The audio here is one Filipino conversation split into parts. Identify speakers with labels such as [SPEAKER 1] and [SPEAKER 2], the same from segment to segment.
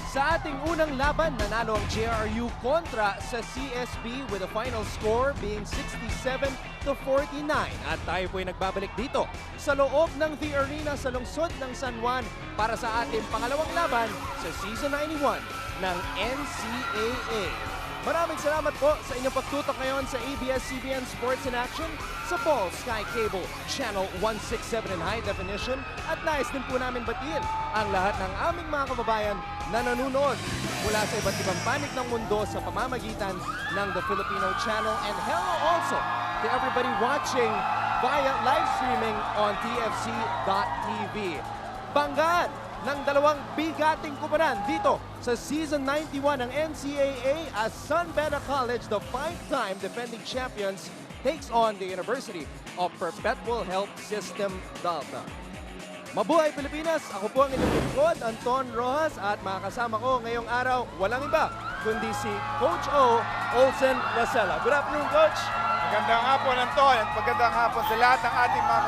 [SPEAKER 1] Sa ating unang laban, nanalo ang JRU kontra sa CSB with a final score being 67-49. At tayo po'y nagbabalik dito sa loob ng The Arena sa lungsod ng San Juan para sa ating pangalawang laban sa Season 91 ng NCAA. Maraming salamat po sa inyong pagtutok ngayon sa ABS-CBN Sports in Action sa Ball Sky Cable Channel 167 in High Definition at nais din po namin batiin ang lahat ng aming mga kababayan na nanonood mula sa iba't ibang panig ng mundo sa pamamagitan ng The Filipino Channel, and hello also to everybody watching via live streaming on TFC.tv. Banggaan ng dalawang bigating kubanan dito sa Season 91 ng NCAA as San Beda College, the 5-time defending champions, takes on the University of Perpetual Health System Delta. Mabuhay Pilipinas! Ako po ang inyong lingkod, Anton Rojas, at makakasama ko ngayong araw, walang iba kundi si Coach O. Olsen Rosella. Good afternoon, Coach!
[SPEAKER 2] Magandang hapon, Anton, at magandang hapon sa lahat ng ating mga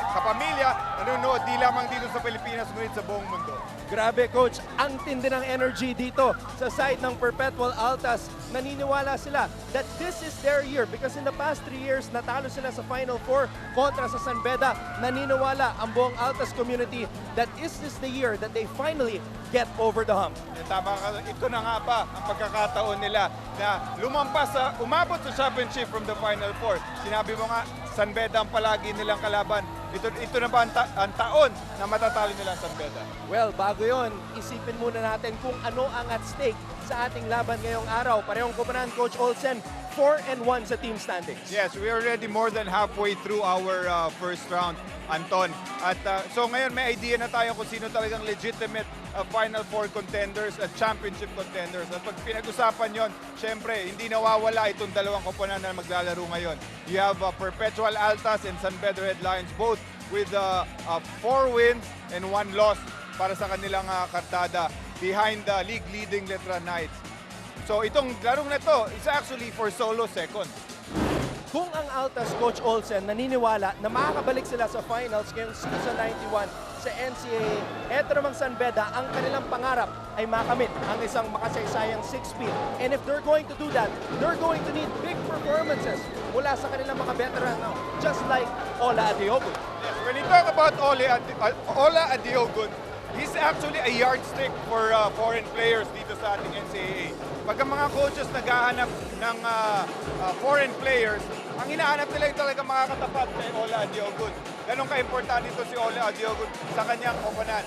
[SPEAKER 2] kapamilya nanonood di lamang dito sa Pilipinas, ngunit sa buong mundo.
[SPEAKER 1] Grabe, Coach, ang tindi ng energy dito sa side ng Perpetual Altas. Naniniwala sila that this is their year because in the past 3 years, natalo sila sa Final Four kontra sa San Beda. Naniniwala ang buong Altas community that is this the year that they finally get over the hump.
[SPEAKER 2] Tama ka, ito na nga ba ang pagkakataon nila na umabot sa championship from the Final Four. Sinabi mo nga, San Beda ang palagi nilang kalaban. Ito na ba ang taon na matatalo nila ang San Beda?
[SPEAKER 1] Well, bago yon, isipin muna natin kung ano ang at stake sa ating laban ngayong araw. Parehong kumanan, Coach Olsen, 4-1 sa team standings.
[SPEAKER 2] Yes, we are already more than halfway through our first round, Anton. At so ngayon may idea na tayo kung sino talagang legitimate Final Four contenders at championship contenders. At pag pinag-usapan yon, syempre, hindi nawawala itong dalawang koponan na maglalaro ngayon. You have Perpetual Altas and San Beda Red Lions, both with 4 wins and 1 loss para sa kanilang kartada behind the league-leading Letran Knights. So itong larong na to is actually for solo second.
[SPEAKER 1] Kung ang Altas, Coach Olsen, naniniwala na makakabalik sila sa finals ngayong Season 91 sa NCAA, eto namang San Beda, ang kanilang pangarap ay makamit ang isang makasaysayang 6-speed. And if they're going to do that, they're going to need big performances mula sa kanilang mga veteran, just like Ola Adiogun.
[SPEAKER 2] Yes, when you talk about Ola Adiogun, he's actually a yardstick for foreign players dito sa ating NCAA. Pag ang mga coaches naghahanap ng foreign players, ang hinahanap nila yung talaga makakatapat kay Ola Adiogun. Ganun ka-importante ito si Ola Adiogun sa kanyang koponan.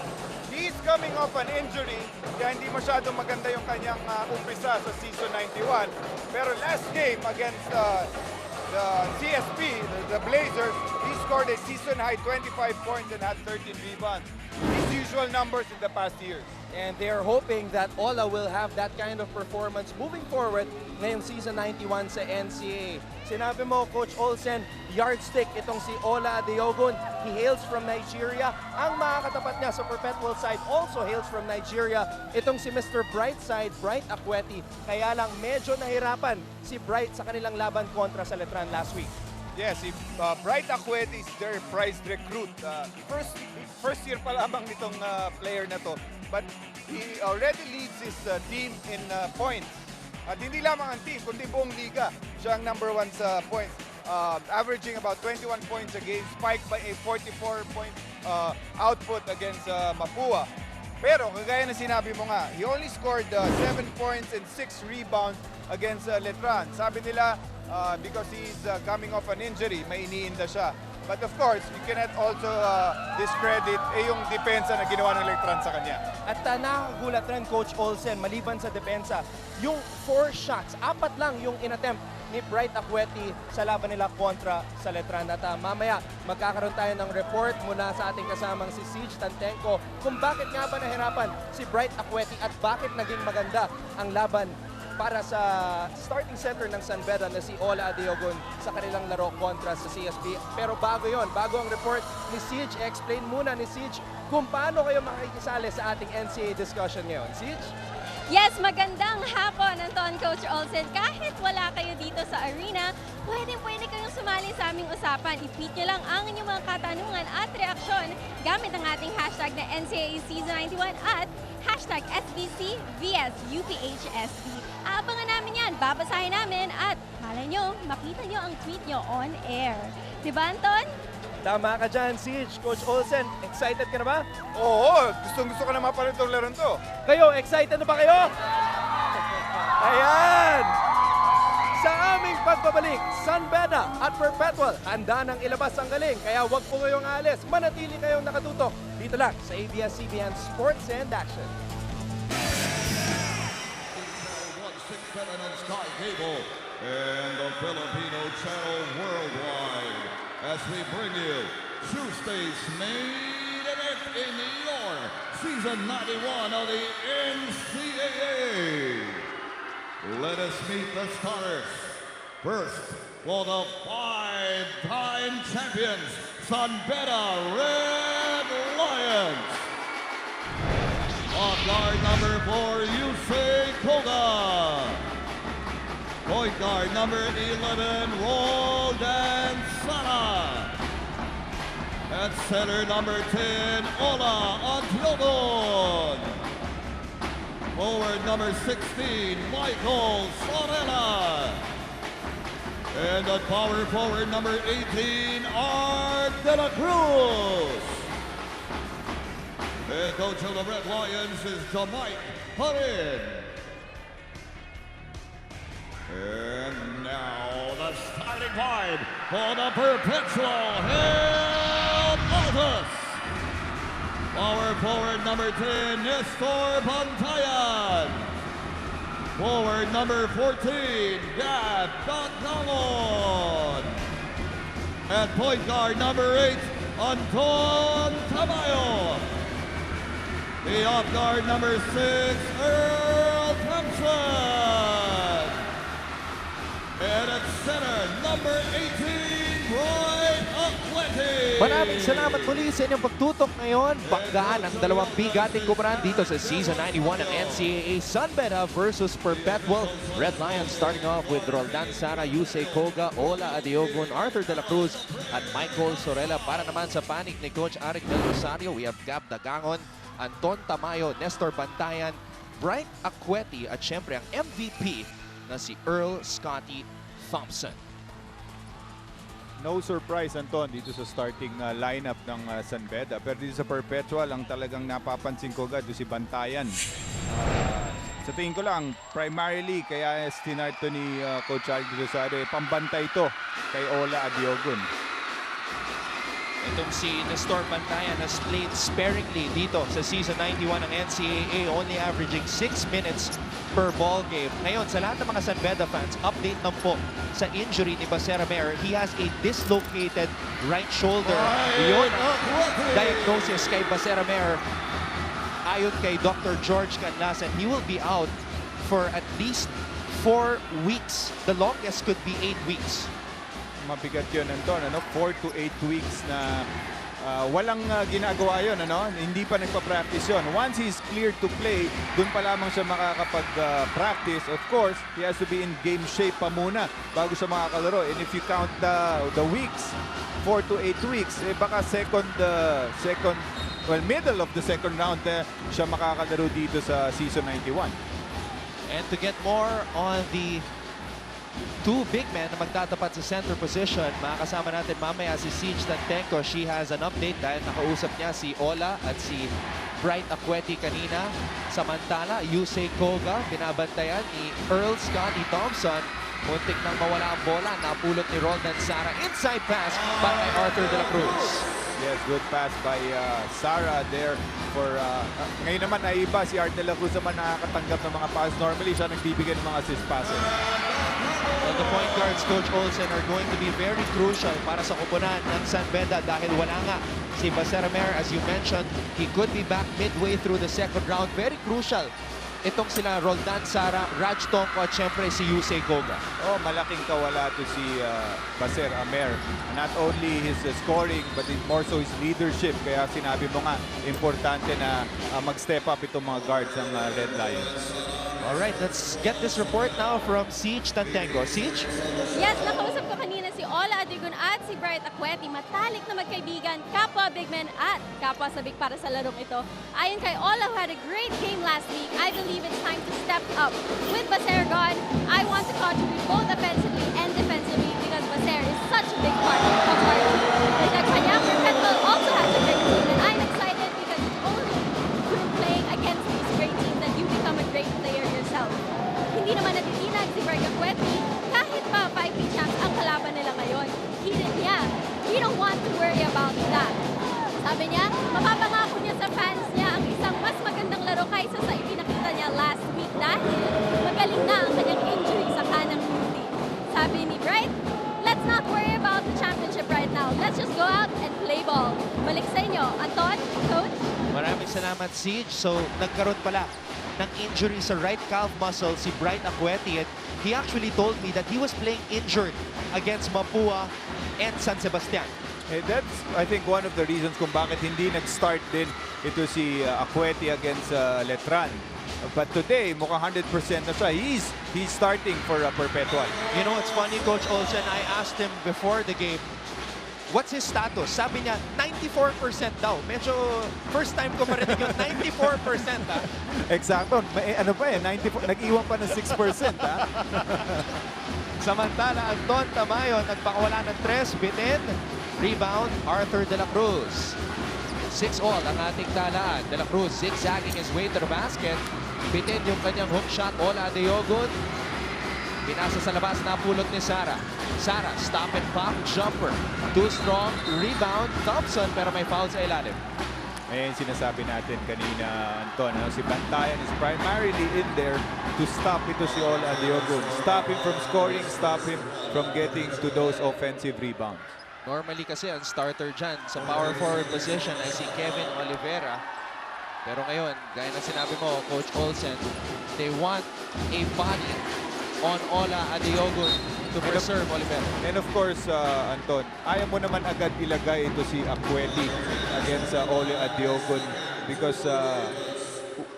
[SPEAKER 2] He's coming off an injury, kaya hindi masyadong maganda yung kanyang umpisa sa Season 91. Pero last game against the CSB, the Blazers, he scored a season-high 25 points and had 13 rebounds. His usual numbers in the past years.
[SPEAKER 1] And they're hoping that Ola will have that kind of performance moving forward ngayong Season 91 sa NCAA. Sinabi mo, Coach Olsen, yardstick itong si Ola Adiogun. He hails from Nigeria. Ang makakatapat niya sa Perpetual side also hails from Nigeria. Itong si Mr. Brightside, Bright Akweti. Kaya lang medyo nahirapan si Bright sa kanilang laban kontra sa Letran last week.
[SPEAKER 2] Yes, si Bright Akweti is their prized recruit. First year pa lamang nitong player na to. But he already leads his team in points. At hindi lamang ang team, kundi buong liga. Siya ang #1 sa points. Averaging about 21 points a game, spiked by a 44-point output against Mapua. Pero kagaya na sinabi mo nga, he only scored 7 points and 6 rebounds against Letran. Sabi nila, because he's coming off an injury, may iniinda siya. But of course, you cannot also discredit yung depensa na ginawa ng Letran sa kanya.
[SPEAKER 1] At nakagulat rin, Coach Olsen, maliban sa depensa, yung 4 shots, 4 lang yung inattempt ni Bright Akweti sa laban nila kontra sa Letran. At mamaya, magkakaroon tayo ng report mula sa ating kasamang si Siege Tantenko kung bakit nga ba nahirapan si Bright Akweti at bakit naging maganda ang laban para sa starting center ng San Beda na si Ola Adiogun sa kanilang laro kontra sa CSB. Pero bago yon, bago ang report ni Siege, explain muna ni Siege kung paano kayo makikisali sa ating NCAA discussion ngayon. Siege?
[SPEAKER 3] Yes, magandang hapon, Anton, Coach Olsen. Kahit wala kayo dito sa arena, pwede kayong sumali sa aming usapan. I-tweet nyo lang ang inyong mga katanungan at reaksyon gamit ang ating hashtag na NCAA Season 91 at hashtag SBC vs UPHSD. Abangan namin yan, babasahin namin at malay nyo, makita nyo ang tweet nyo on air. Diba, Anton?
[SPEAKER 1] Tama ka dyan, Siege. Coach Olsen, excited ka na ba?
[SPEAKER 2] Oo, gusto ko na mapanood itong laro to.
[SPEAKER 1] Kayo, excited na ba kayo? Ayan! Sa aming pagbabalik, Sunbeda at Perpetual, handa nang ilabas ang galing. Kaya huwag po kayong alis. Manatili kayong nakatutok. Dito lang sa ABS-CBN Sports and Action.
[SPEAKER 4] 167 on Sky Cable and the Filipino Channel worldwide as we bring you Tuesday's main event in your Season 91 of the NCAA. Let us meet the starters. First, for the five-time champions, Sunbeda Red Lions. On guard number 4, Yusei Koga. Point guard number 11, Roldan Sara. At center number 10, Ola Antiodon. Forward number 16, Michael Sorella. And at power forward number 18, Art de la Cruz. Head coach of the Red Lions is Jamaica Parin. And now the starting five for the Perpetual Hell Altus. Power forward number 10, Nestor Bantayan. Forward number 14, Gab Bacalon. At point guard number 8, Anton Tamayo. The off guard number 6, Earl Thompson. And at center, number 18, Brian Atleti.
[SPEAKER 1] Maraming salamat muli sa inyong pagtutok ngayon. Banggaan ang dalawang bigating kumaran dito sa Season 91 ng NCAA. Sunbeda versus Perpetual. Red Lions starting off with Roldan Sara, Yusei Koga, Ola Adiogun, Arthur de la Cruz, at Michael Sorella. Para naman sa panig ni Coach Arik Del Rosario, we have Gab Dagangon, Anton Tamayo, Nestor Bantayan, Brian Atleti, at syempre ang MVP na si Earl Scotty Thompson.
[SPEAKER 2] No surprise, Anton, dito sa starting lineup ng Sunbeda. Pero dito sa Perpetual, ang talagang napapansin ko agad, si Bantayan. Sa tingin ko lang, primarily, kaya stinart to ni Coach Aldo Rosario, pambantay ito kay Ola Adiogun.
[SPEAKER 1] Itong si Nestor Bantayan has played sparingly dito sa Season 91 ng NCAA, only averaging 6 minutes per ball game. Ngayon, sa lahat ng mga Sunbeda fans, update na po sa injury ni Baseramer. He has a dislocated right shoulder. Yun ang diagnosis kay Baseramer. Ayon kay Dr. George Canlasan, he will be out for at least 4 weeks. The longest could be 8 weeks.
[SPEAKER 2] Mabigat yun, Anton, 4 to 8 weeks na walang ginagawa yun, hindi pa nagpa-practice yun. Once he's cleared to play, dun pa lamang siya makakapag-practice. Of course, he has to be in game shape pa muna bago siya makakalaro. And if you count the weeks, 4 to 8 weeks, baka middle of the second round siya makakalaro dito sa Season 91.
[SPEAKER 1] And to get more on the two big men na magtatapat sa center position, makakasama natin mamaya si Siege Tantenko. She has an update dahil nakausap niya si Ola at si Bright Akweti kanina. Samantala, Yusei Koga, binabantayan ni Earl Scotty Thompson. Muntik nang mawala ang bola, napulot ni Roldan Sara. Inside pass para kay Arthur de la Cruz.
[SPEAKER 2] Yes, good pass by Sara there for ngayon naman ay iba si Art de la Cruz naman nakakatanggap ng mga pass. Normally siya nagbibigay ng mga assist passes.
[SPEAKER 1] Well, the point guards, Coach Olsen, are going to be very crucial para sa koponan ng Sunbeda dahil wala nga si Baseramer. As you mentioned, he could be back midway through the second round. Very crucial itong sila Roldan Sara, Raj Tonko at syempre si Yusei Goga.
[SPEAKER 2] Oh, malaking kawala to si Baser Amer. Not only his scoring, but more so his leadership. Kaya sinabi mo nga, importante na mag-step up itong mga guards ng Red Lions.
[SPEAKER 1] Alright, let's get this report now from Siege Tantengo. Siege?
[SPEAKER 3] Yes, nakausap ko kanina si Ola Adigun at si Bright Acueti. Matalik na magkaibigan, kapwa big men at kapwa sabik para sa larong ito. Ayon kay Ola, who had a great game last week, I believe it's time to step up. With Baser gone, I want to contribute both offensively and defensively because Baser is such a big part of our team. The Kanyang Perpetual also has a great team, and I'm excited because it's only through playing against these great teams that you become a great player yourself. Hindi naman natitinag si Bright Acueti kahit pa 5P champs ang kalaban nila ngayon. Hidden niya. We don't want to worry about that. Sabi niya, mapapangako niya sa fans niya ang isang mas magandang laro kaysa sa ipinakita niya last week dahil magaling na ang kanyang injury sa kanang duty. Sabi ni Bright, let's not worry about the championship right now. Let's just go out and play ball. Balik sa inyo, Anton, Coach.
[SPEAKER 1] Maraming salamat, Siege. So, nagkaroon pala ng injury sa right calf muscle si Bright Acueti. And he actually told me that he was playing injured against Mapua and San Sebastian.
[SPEAKER 2] That's, I think, one of the reasons kung bakit hindi nag-start din ito si Acueti against Letran. But today, mukhang 100% na siya. He's starting for Perpetual.
[SPEAKER 1] You know, it's funny, Coach Olsen, I asked him before the game, what's his status? Sabi niya, 94% daw. Medyo first time ko marinig yung 94%. Ha?
[SPEAKER 2] Eksakto. Ano pa 94, nag-iwan pa ng 6%. Ha?
[SPEAKER 1] Samantala, Anton Tamayo nagpakawala ng 3, bitin. Rebound, Arthur De La Cruz. 6-all ang ating talaan. De La Cruz zigzagging his way to the basket. Bitin yung kanyang hook shot. Ola Diogun. Pinasa sa labas, napulot ni Sara. Sara, stop and pop, jumper. Too strong, rebound, Thompson, pero may foul sa ilalim.
[SPEAKER 2] Ayan sinasabi natin kanina, Anton. Si Bantayan is primarily in there to stop ito si Ola Diogun. Stop him from scoring, stop him from getting to those offensive rebounds.
[SPEAKER 1] Normally kasi ang starter dyan sa power forward position ay si Kevin Oliveira. Pero ngayon, gaya na sinabi mo, Coach Olsen, they want a body on Ola Adiogun to preserve Oliveira.
[SPEAKER 2] And of course, Anton, ayaw mo naman agad ilagay ito si Acueti against Ola Adiogun because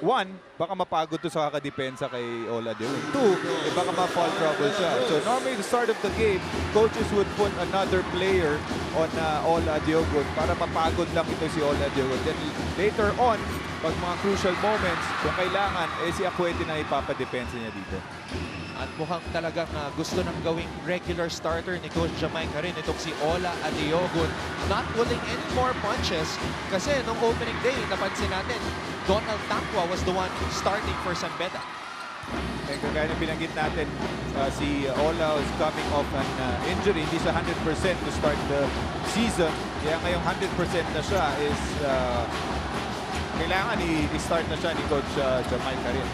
[SPEAKER 2] one, baka mapagod to sa kakadepensa kay Ola Diogun. Two, baka ma-fall trouble siya. So normally the start of the game, coaches would put another player on Ola Diogun para mapagod lang ito si Ola Diogun. Then later on, pag mga crucial moments, kung kailangan, si Acueti na ipapadepensa niya dito.
[SPEAKER 1] At mukhang talagang gusto nang gawing regular starter ni Coach Jamaica rin itong si Ola Adiogun. Not pulling any more punches kasi nung opening day, napansin natin, Donald Taqua was the one starting for San Beda.
[SPEAKER 2] Eh, kagaya na binanggit natin, si Ola is coming off an injury. Hindi sa 100% to start the season. Kaya ngayong 100% na siya is kailangan i-start na siya ni Coach Jamaica rin.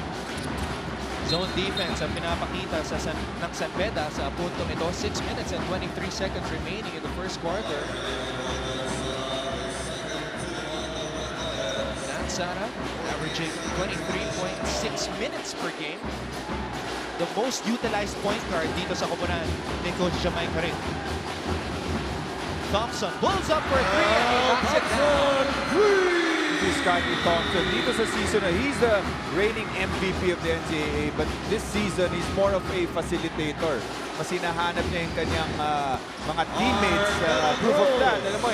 [SPEAKER 1] Zone defense ang pinapakita ng San Beda sa puntong ito. 6 minutes and 23 seconds remaining in the first quarter. Sara averaging 23.6 minutes per game. The most utilized point guard dito sa koponan ni Coach Jamaica rin. Thompson pulls up for 3 and he knocks it down.
[SPEAKER 2] Si Scotty Thompson dito sa season na he's the reigning MVP of the NCAA, but this season he's more of a facilitator. Mas hinahanap niya yung kanyang mga teammates. Proof of that, alam mo,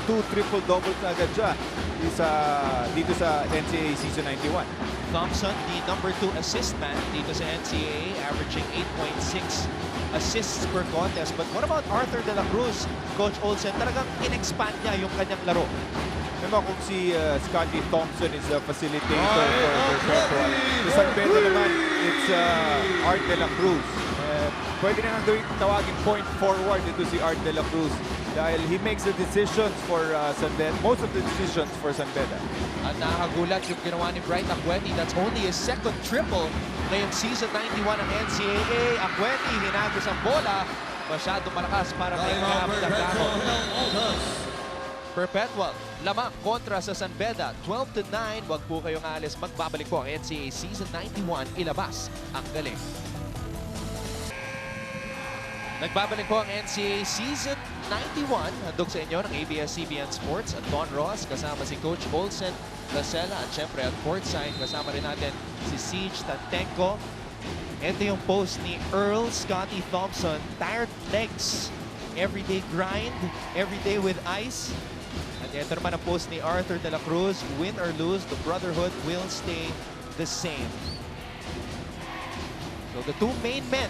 [SPEAKER 2] 2 triple-doubles na agad siya dito sa NCAA season 91.
[SPEAKER 1] Thompson, the number 2 assist man dito sa NCAA, averaging 8.6 assists per contest. But what about Arthur De La Cruz? Coach Olsen, talagang in-expand niya yung kanyang laro.
[SPEAKER 2] Naman kung si Scotty Thompson is a facilitator for Perpetual. Sa San Pedro naman, it's Art De La Cruz. Pwede na nang tawagin point forward ito si Art De La Cruz dahil he makes the decisions for San Beda, most of the decisions for San Beda.
[SPEAKER 1] At nakakagulat yung ginawa ni Bright Acueti. That's only his second triple ngayong season 91 ng NCAA. Acueti, hinagos ang bola. Masyado malakas para may karamdaman. Perpetual, lamang kontra sa San Beda, 12-9. Huwag po kayong alis. Magbabalik po ang NCAA Season 91. Ilabas ang galing. Nagbabalik po ang NCAA Season 91. Handog sa inyo ng ABS-CBN Sports at Don Ross. Kasama si Coach Olsen, Lasela at syempre at courtside. Kasama rin natin si Siege Tantenko. Ito yung post ni Earl Scotty Thompson. Tired legs. Everyday grind. Everyday with ice. At ito naman ang post ni Arthur de la Cruz. Win or lose, the brotherhood will stay the same. So the two main men,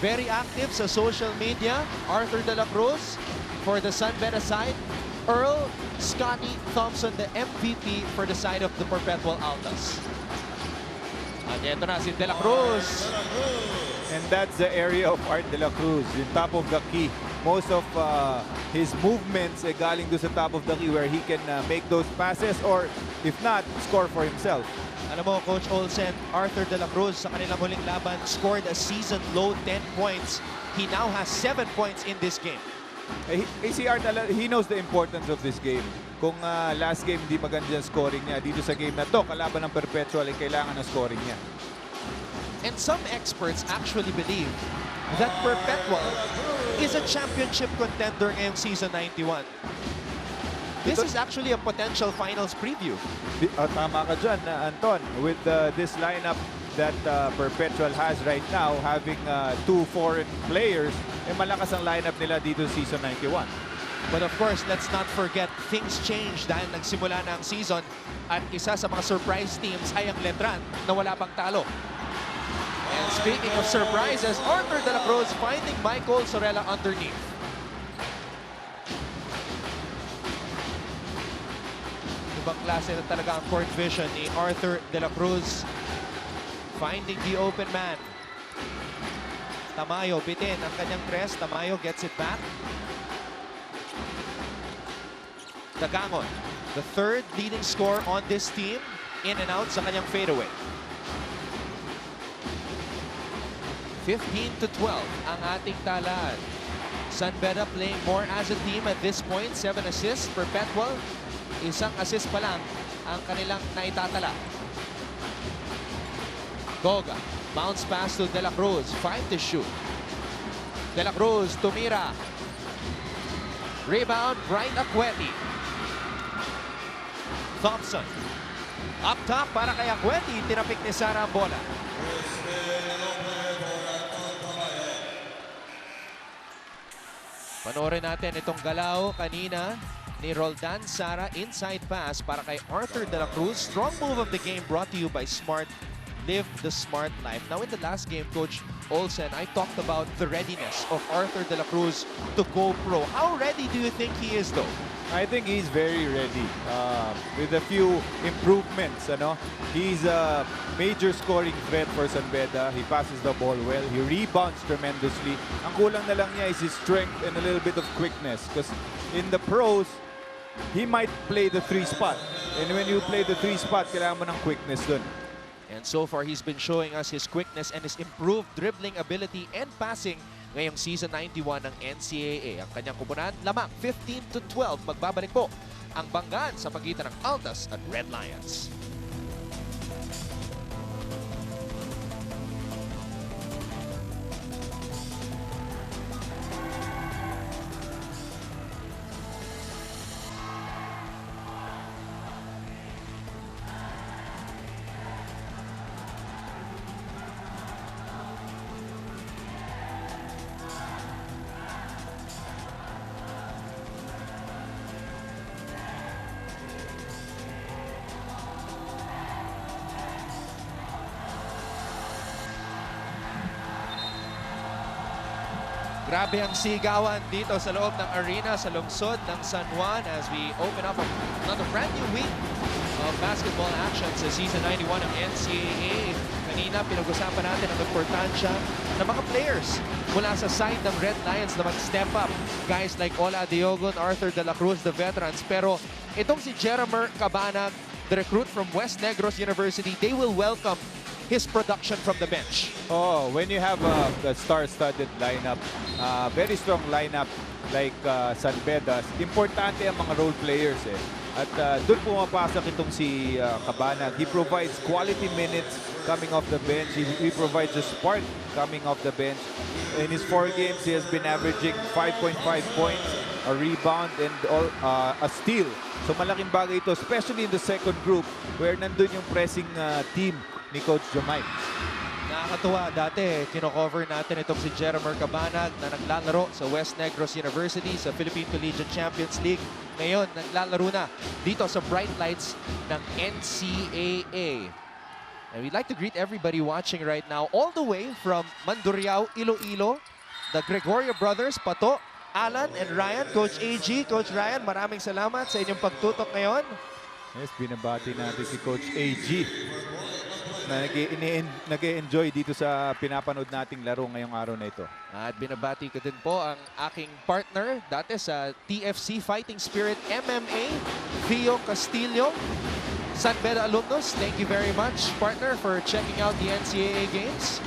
[SPEAKER 1] very active sa social media. Arthur de la Cruz for the San Beda side. Earl Scotty Thompson, the MVP for the side of the Perpetual Altas. At ito na si De La Cruz.
[SPEAKER 2] And that's the area of Art de la Cruz, yung top of the key. Most of his movements galing doon sa top of the key where he can make those passes or if not, score for himself.
[SPEAKER 1] Alam mo, Coach Olsen, Arthur de la Cruz sa kanilang huling laban scored a season low 10 points. He now has 7 points in this game.
[SPEAKER 2] Si Art, he knows the importance of this game. Kung last game hindi maganda yung scoring niya, dito sa game na to, kalaban ng Perpetual, kailangan ng scoring niya.
[SPEAKER 1] And some experts actually believe that Perpetual is a championship contender ngayong season 91. This is actually a potential finals preview.
[SPEAKER 2] Tama ka dyan, Anton. With this lineup that Perpetual has right now, having 2 foreign players, malakas ang lineup nila dito season 91.
[SPEAKER 1] But of course, let's not forget, things change dahil nagsimula na ang season at isa sa mga surprise teams ay ang Letran na wala pang talo. And speaking of surprises, Arthur de la Cruz finding Michael Sorella underneath. Ibang klase na talaga ang court vision ni Arthur de la Cruz. Finding the open man. Tamayo bitin ang kanyang tres. Tamayo gets it back. Dagangon, the third leading scorer on this team, in and out sa kanyang fadeaway. 15-12 ang ating talaan. San Beda playing more as a team at this point. 7 assists. Perpetual, isang assist pa lang ang kanilang naitatala. Goga, bounce pass to De La Cruz. 5 to shoot. De La Cruz, tumira. Rebound, Bright Acueti. Thompson. Up top para kay Acueti. Tinapik ni Sara ang bola. Panoorin natin itong galaw kanina ni Roldan Sara. Inside pass para kay Arthur de la Cruz. Strong move of the game brought to you by Smart. Live the smart life. Now in the last game, Coach Olsen, I talked about the readiness of Arthur de la Cruz to go pro. How ready do you think he is though?
[SPEAKER 2] I think he's very ready. With a few improvements, he's a major scoring threat for San Beda. He passes the ball well. He rebounds tremendously. Ang kulang na lang niya is his strength and a little bit of quickness. Because in the pros, he might play the 3 spot. And when you play the 3 spot, kailangan mo ng quickness dun.
[SPEAKER 1] And so far, he's been showing us his quickness and his improved dribbling ability and passing ngayong season 91 ng NCAA. Ang kanyang kupunan, lamang 15-12. Magbabalik po ang banggaan sa pagitan ng Altas at Red Lions. Grabe ang sigawan dito sa loob ng arena sa lungsod ng San Juan as we open up another brand new week of basketball action sa Season 91 ng NCAA. Kanina pinag-usapan natin ang importansya ng mga players mula sa side ng Red Lions na mag-step up. Guys like Ola Diogon, Arthur de la Cruz, the veterans. Pero itong si Jeremer Cabanag, the recruit from West Negros University, they will welcome his production from the bench.
[SPEAKER 2] Oh, when you have a star-studded lineup, very strong lineup,
[SPEAKER 5] like San Bedas, importante ang mga role players eh. At doon pumapasok itong si Cabanag. He provides quality minutes coming off the bench. He provides a spark coming off the bench. In his 4 games, he has been averaging 5.5 points, a rebound, and a steal. So malaking bagay ito, especially in the second group where nandun yung pressing team ni Coach Jamaica.
[SPEAKER 1] Nakakatuwa, dati kino-cover natin itong si Jeremer Cabanag na naglalaro sa West Negros University sa Philippine Collegiate Champions League. Ngayon, naglalaro na dito sa Bright Lights ng NCAA. And we'd like to greet everybody watching right now all the way from Mandurriao, Iloilo, the Gregorio brothers, Pato, Alan, and Ryan. Coach AG, Coach Ryan, maraming salamat sa inyong pagtutok ngayon.
[SPEAKER 5] Yes, binabati natin si Coach AG na nag-e-enjoy dito sa pinapanood nating laro ngayong araw na ito.
[SPEAKER 1] At binabati ko din po ang aking partner dati sa TFC Fighting Spirit MMA, Theo Castillo. San Beda alumnus, thank you very much, partner, for checking out the NCAA games.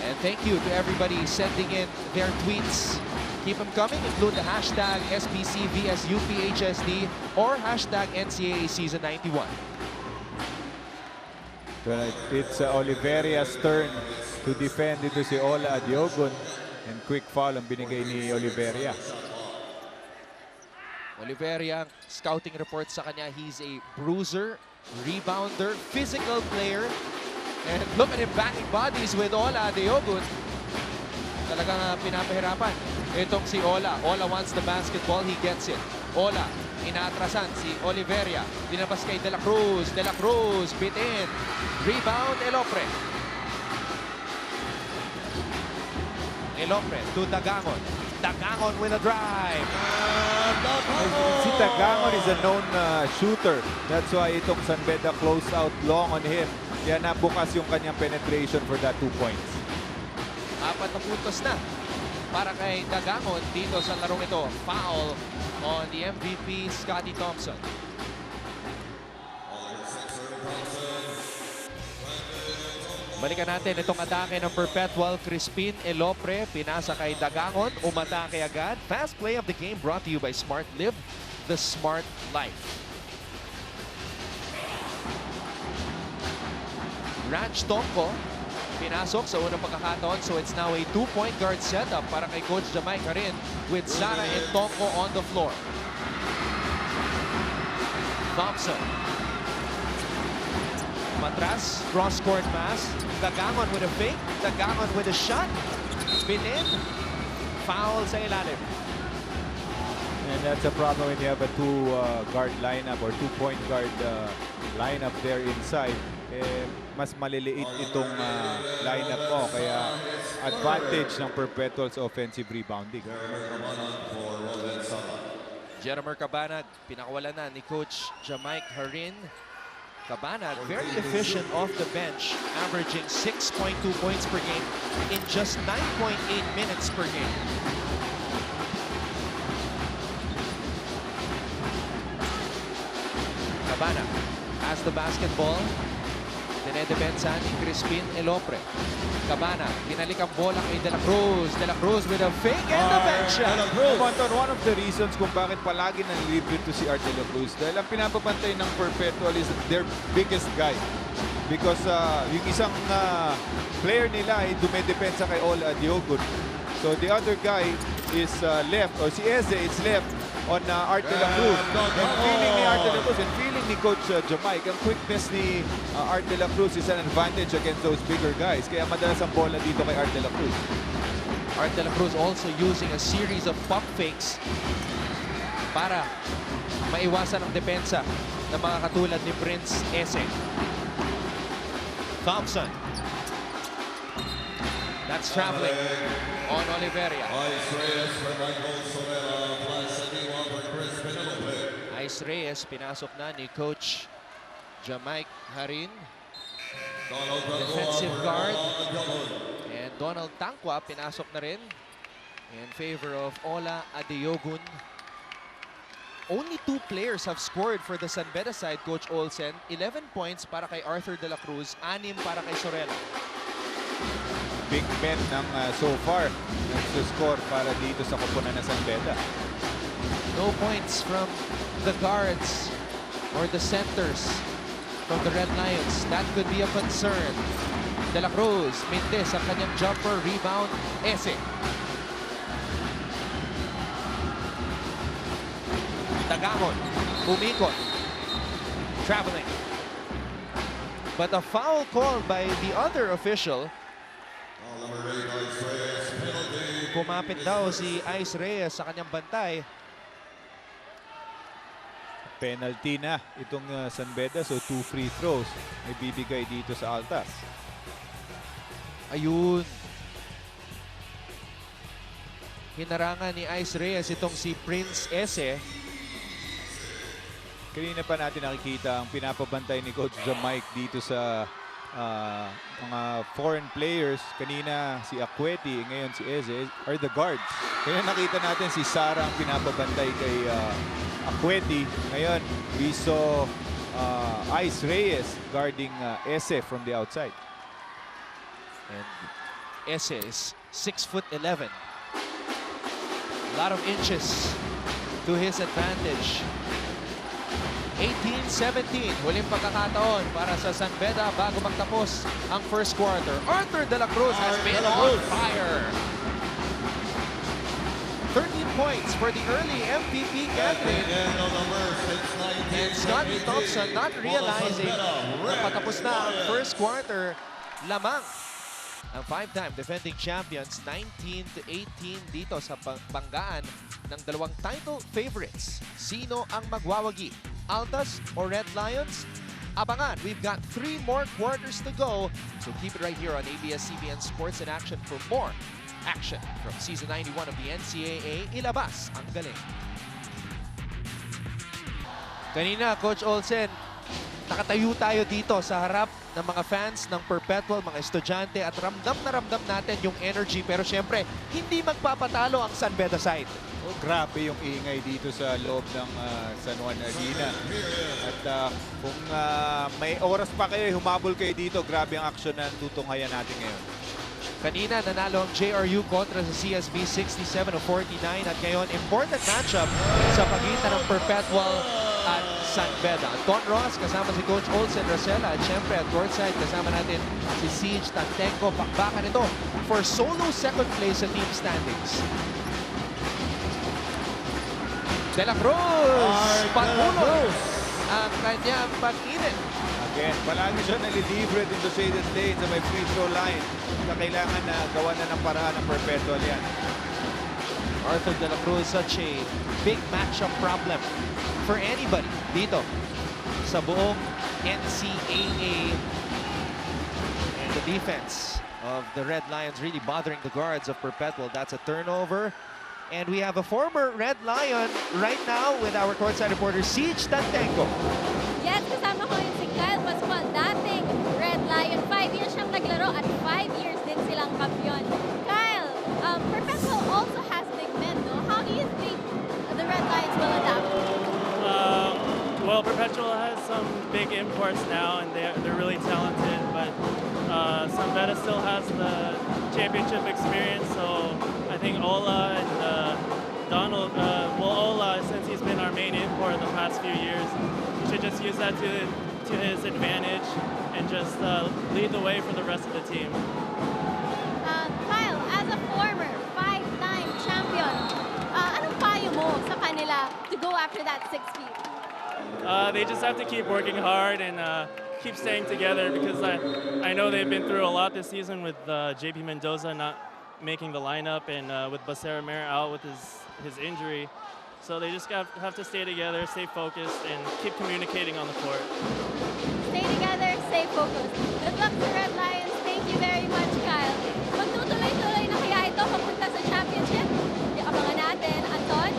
[SPEAKER 1] And thank you to everybody sending in their tweets. Keep them coming. Include the hashtag SBC vs UPHSD or hashtag NCAA Season 91.
[SPEAKER 5] It's Oliveria's turn to defend dito si Ola Adiogun, and quick foul ang binigay ni Oliveria.
[SPEAKER 1] Oliveria, scouting report sa kanya, he's a bruiser, rebounder, physical player. And look at him backing bodies with Ola Adiogun. Talagang pinapahirapan itong si Ola. Ola wants the basketball, he gets it. Ola, inaatrasan si Oliveria. Dinabas kay De La Cruz. De La Cruz, bit in. Rebound, Elopre. Elopre to Dagangon. Dagangon with a drive.
[SPEAKER 5] Si Dagangon is a known shooter. That's why itong San Beda closed out long on him. Kaya nabukas yung kanyang penetration for that 2 points.
[SPEAKER 1] 4 na puntos na para kay Dagangon dito sa larong ito. Foul on the MVP, Scotty Thompson. Balikan natin itong atake ng Perpetual. Crispin Elopre, pinasa kay Dagangon, umatake agad. Fast play of the game brought to you by Smart Live, the Smart Life. Raj Tonko, pinasok sa unang pagkakataon, so it's now a 2-point guard setup para kay Coach Jamaica rin with Sara and Tonko on the floor. Thompson. Matras, cross-court pass. Dagangon with a fake. Dagangon with a shot. Spin in. Foul sa ilalim.
[SPEAKER 5] And that's a problem when you have a two-guard lineup or two-point guard lineup there inside. Mas maliliit itong lineup mo. Kaya advantage ng Perpetual's offensive rebounding.
[SPEAKER 1] Jeremer Cabanag, pinakawalan na ni Coach Jamaica Harin. Cabanag, very efficient off the bench, averaging 6.2 points per game in just 9.8 minutes per game. Cabanag has the basketball. Dinedepensa ni Crispin Elopre. Cabanag, binalik ang bola kay De La Cruz. De La Cruz with a fake and a bench shot.
[SPEAKER 5] One of the reasons kung bakit palagi nalilibre to si Art De La Cruz dahil ang pinapapantay ng Perpetual is their biggest guy. Because yung isang player nila ay dumedepensa kay Ola Adiogun. So the other guy is left, or si Eze is left on Art De La Cruz. And feeling ni Art De La Cruz and feeling ni Coach Jamaica, ang quickness ni Art De La Cruz is an advantage against those bigger guys. Kaya madalas ang bola dito kay Art De La Cruz.
[SPEAKER 1] Art De La Cruz also using a series of pump fakes para maiwasan ang depensa ng mga katulad ni Prince Ese. Thompson. That's traveling on Oliveria. Ice Reyes, pinasok na ni Coach Jamaica Harin. Defensive guard. And Donald Tangwa, pinasok na rin in favor of Ola Adiogun. Only 2 players have scored for the San Beda side, Coach Olsen. 11 points para kay Arthur De La Cruz, 6 para kay Sorella.
[SPEAKER 5] big men ng so far nagsuscore para dito sa koponan ng San Beda.
[SPEAKER 1] No points from the guards or the centers from the Red Lions. That could be a concern. De La Cruz, Mintes ang kanyang jumper, rebound, Ese. Tagamon, umikot, traveling. But a foul called by the other official. Kumapit daw si Ice Reyes sa kanyang bantay.
[SPEAKER 5] Penalty na itong San Beda, so 2 free throws ay bibigay dito sa Altas.
[SPEAKER 1] Ayun. Hinarangan ni Ice Reyes itong si Prince Ese.
[SPEAKER 5] Kanina pa natin nakikita ang pinapabantay ni Coach Jamike dito sa mga foreign players. Kanina si Akweti, ngayon si Eze are the guards. Kaya nakita natin si Sara ang pinapabantay kay Akweti. Ngayon, we saw Ice Reyes guarding Eze from the outside.
[SPEAKER 1] And Ese is 6'11". A lot of inches to his advantage. 18-17, huling pagkakataon para sa San Beda bago magtapos ang first quarter. Arthur De La Cruz has been on fire. 13 points for the early MVP candidate. And Scotty Thompson not realizing na patapos na ang first quarter lamang. Ang 5-time defending champions, 19-18 dito sa banggaan ng dalawang title favorites. Sino ang magwawagi? Altas or Red Lions? Abangan, we've got 3 more quarters to go. So keep it right here on ABS-CBN Sports in Action for more action from Season 91 of the NCAA. Ilabas ang galing. Kanina, Coach Olsen, nakatayo tayo dito sa harap ng mga fans ng Perpetual, mga estudyante, at ramdam na ramdam natin yung energy. Pero syempre, hindi magpapatalo ang San Beda side.
[SPEAKER 5] Oh, grabe yung ingay dito sa loob ng San Juan Arena. At kung may oras pa kayo, humabol kayo dito, grabe ang aksyon na tutunghayan natin ngayon.
[SPEAKER 1] Kanina, nanalo ang JRU kontra sa CSB 67-49. At ngayon, important matchup sa pagitan ng Perpetual at San Beda. Don Ross kasama si Coach Olsen Rosella. At syempre, at courtside, kasama natin si Siege Tantenko. Bakbakan ito for solo second place sa team standings. De La Cruz, pagulong ang kanyang pag-init.
[SPEAKER 5] Again, palagi siya nalilibre dito sa shaded lane sa may free throw line. Na kailangan na gawa na ng paraan ng Perpetual yan.
[SPEAKER 1] Arthur De La Cruz, such a big matchup problem for anybody dito sa buong NCAA. And the defense of the Red Lions really bothering the guards of Perpetual. That's a turnover. And we have a former Red Lion right now with our courtside reporter, Siege Tantenko.
[SPEAKER 3] Yes, kasama ko yung si Kyle Pascual, dating Red Lion. 5 years siyang naglaro at 5 years din silang kampiyon. Kyle, Perpetual also has big men, no? How do you think the Red Lions will adapt?
[SPEAKER 6] Well, Perpetual has some big imports now, and they're really talented, but San Beda still has the championship experience, so I think Ola and Donald, Ola, since he's been our main import the past few years, should just use that to his advantage and just lead the way for the rest of the team.
[SPEAKER 3] Kyle, as a former 5-time champion, anong payo mo sa kanila to go after that 6 feet?
[SPEAKER 6] They just have to keep working hard and keep staying together, because I know they've been through a lot this season with JP Mendoza not making the lineup and with Becerra Mer out with his injury. So they just have to stay together, stay focused, and keep communicating on the court.
[SPEAKER 3] Stay together, stay focused. Good luck to Red Lions. Thank you very much, Kyle. Magtutuloy-tuloy na kaya ito papunta sa championship? Abangan natin, Anton.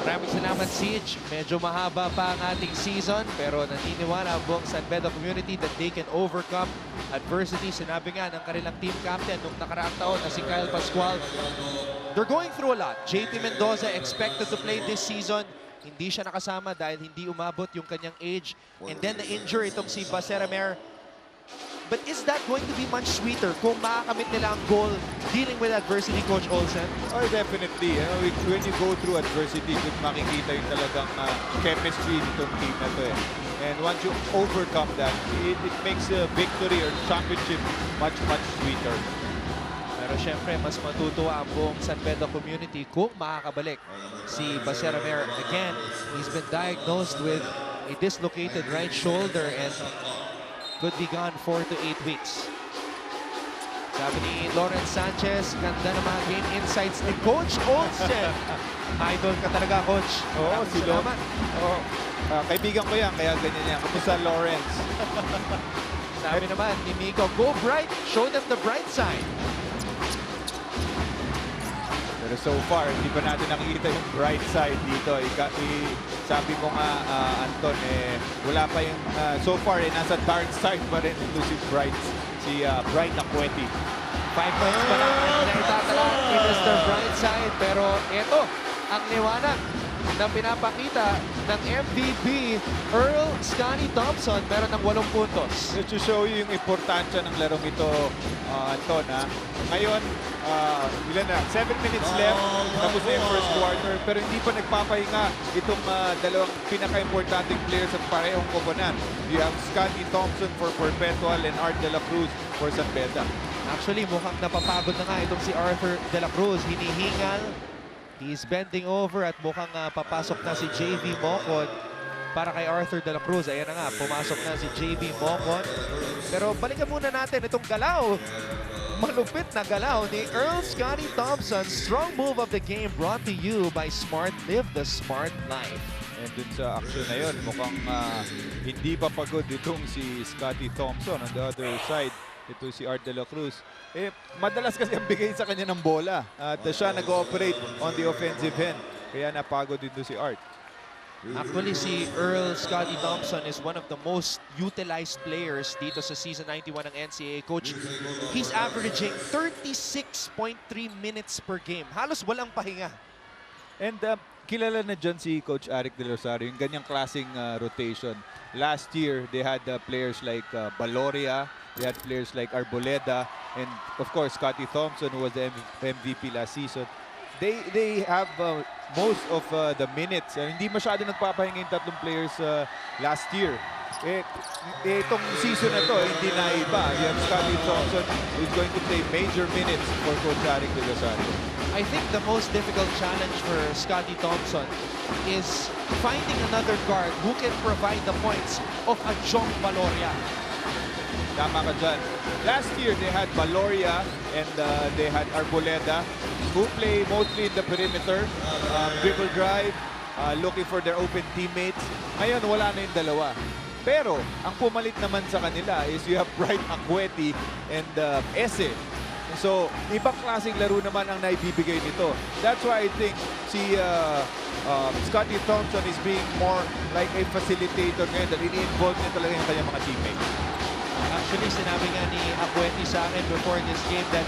[SPEAKER 1] Maraming salamat, Siege. Medyo mahaba pa ang ating season, pero naniniwala ang buong San Beda community that they can overcome adversity. Sinabi nga ng kanilang team captain nung nakaraang taon na si Kyle Pascual. They're going through a lot. JP Mendoza expected to play this season. Hindi siya nakasama dahil hindi umabot yung kanyang age. And then na-injure itong si Becerra Mer. But is that going to be much sweeter kung makakamit nila ang goal dealing with adversity, Coach Olsen?
[SPEAKER 5] Oh, definitely. When you go through adversity, dun makikita yung talagang chemistry nitong team na to. And once you overcome that, it makes a victory or championship much, much sweeter.
[SPEAKER 1] Pero syempre, mas matutuwa ang buong San Pedro community kung makakabalik si Baseramer. Again, he's been diagnosed with a dislocated right shoulder and could be gone 4 to 8 weeks. Sabi ni Lawrence Sanchez, ganda ng mga game insights ni Coach Olsen. Idol ka talaga, Coach.
[SPEAKER 5] Oo, si
[SPEAKER 1] Salamat.
[SPEAKER 5] Oh, kaibigan ko yan, kaya ganyan yan. Kamusta, Lawrence?
[SPEAKER 1] Sabi naman ni Miko, go bright, show them the bright side.
[SPEAKER 5] Pero so far, hindi pa natin nakikita yung bright side dito. Sabi ko nga, Anton, wala pa yung, so far, nasa dark side pa rin ito si Bright Akweti.
[SPEAKER 1] 5 points pa lang ang naitatala ni Mr. Brightside. Pero ito, ang liwanag na pinapakita ng MVP Earl Scotty Thompson. Meron ng 8 puntos.
[SPEAKER 5] To show you yung importansya ng larong ito, Anton. Ngayon, ilan na? 7 minutes left. Tapos na yung first quarter. Pero hindi pa nagpapahinga itong dalawang pinaka-importanting players at parehong koponan. You have Scotty Thompson for Perpetual and Art de la Cruz for San Beda.
[SPEAKER 1] Actually, mukhang napapagod na nga itong si Arthur de la Cruz. Hinihingal. He's bending over at mukhang papasok na si JV Mocon para kay Arthur de la Cruz. Ayan na nga, pumasok na si JV Mocon. Pero balikan muna natin itong galaw. Malupit na galaw ni Earl Scotty Thompson. Strong move of the game brought to you by Smart. Live the Smart Life.
[SPEAKER 5] And dun sa action na yun, mukhang hindi pa pagod itong si Scotty Thompson. On the other side, ito si Art de la Cruz. Madalas kasi ang bigay sa kanya ng bola. At siya nag-ooperate on the offensive end. Kaya napagod dito si Art.
[SPEAKER 1] Actually, si Earl Scotty Thompson is one of the most utilized players dito sa Season 91 ng NCAA. Coach, he's averaging 36.3 minutes per game. Halos walang pahinga.
[SPEAKER 5] And kilala na dyan si Coach Aric De Rosario, yung ganyang klaseng rotation. Last year, they had players like Baloria, they had players like Arboleda, and of course, Scotty Thompson, who was the MVP last season. They have most of the minutes. Hindi masyado nagpapahinga yung tatlong players last year. Itong season na to, hindi na iba. You have Scotty Thompson who's going to play major minutes for Coach Aric De Rosario.
[SPEAKER 1] I think the most difficult challenge for Scotty Thompson is finding another guard who can provide the points of a John Baloria.
[SPEAKER 5] Tama ka dyan. Last year, they had Baloria and they had Arboleda who play mostly in the perimeter, dribble drive, looking for their open teammates. Ngayon, wala na yung dalawa. Pero, ang pumalit naman sa kanila is you have Bright Akweti and Ese. So, ibang klaseng laro naman ang naibibigay nito. That's why I think si Scotty Thompson is being more like a facilitator ngayon dahil ini-involve niya talaga yung kanyang mga teammates.
[SPEAKER 1] Actually, sinabi nga ni Akweti sa akin before this game that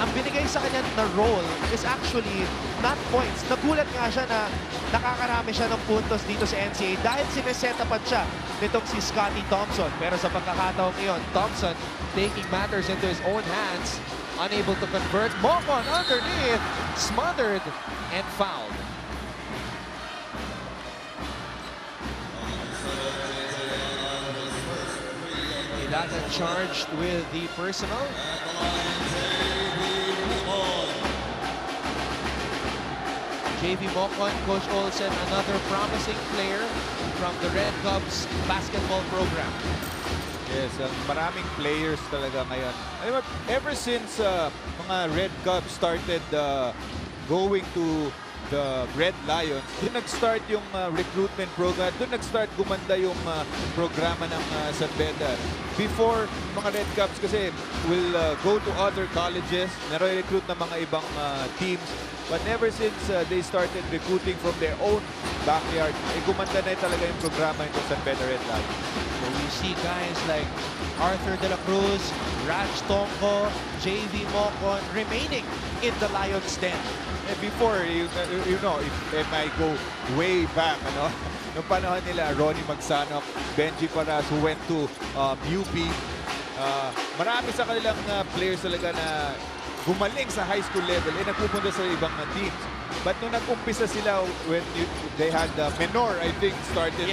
[SPEAKER 1] ang binigay sa kanya na role is actually not points. Nagulat nga siya na nakakarami siya ng puntos dito sa NCAA dahil sinesetapan siya nitong si Scotty Thompson. Pero sa pagkakataong iyon, Thompson taking matters into his own hands, unable to convert. Mocon underneath, smothered and fouled. Ilagan charged with the personal. JV Mocon, Coach Olsen, another promising player from the Red Cubs basketball program.
[SPEAKER 5] Yes, maraming players talaga ngayon. Alam mo, ever since mga Red Cubs started going to the Red Lions, doon nag-start yung recruitment program, doon nag-start gumanda yung programa ng San Beda. Before, mga Red Cubs kasi will go to other colleges, nare-recruit ng mga ibang teams. But ever since they started recruiting from their own backyard, gumanda na talaga yung programa ito sa San Beda Red Lions.
[SPEAKER 1] So we see guys like Arthur de la Cruz, Raj Tongko, JV Mocon remaining in the Lions' den.
[SPEAKER 5] And before, you know, if I go way back, nung panahon nila, Ronnie Magsanok, Benji Paras, who went to UP, Marami sa kanilang players talaga na gumaling sa high school level nagpupunta sa ibang teams. But nung nag-umpisa sila when they had Menor, I think, started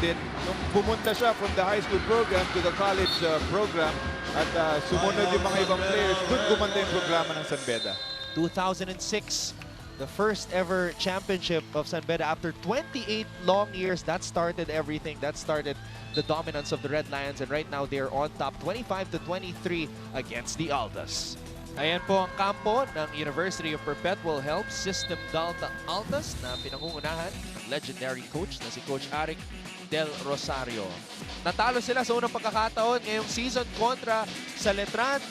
[SPEAKER 5] it. Nung pumunta siya from the high school program to the college program at sumunod yung mga ibang players, doon gumanda yung programa ng San Beda.
[SPEAKER 1] 2006, the first ever championship of San Beda after 28 long years. That started everything. That started the dominance of the Red Lions, and right now they're on top 25-23 against the Altas. Ayan po ang kampo ng University of Perpetual Help System Delta Altas na pinangungunahan ng legendary coach na si Coach Arik Del Rosario. Natalo sila sa unang pagkakataon ngayong season kontra sa Letran.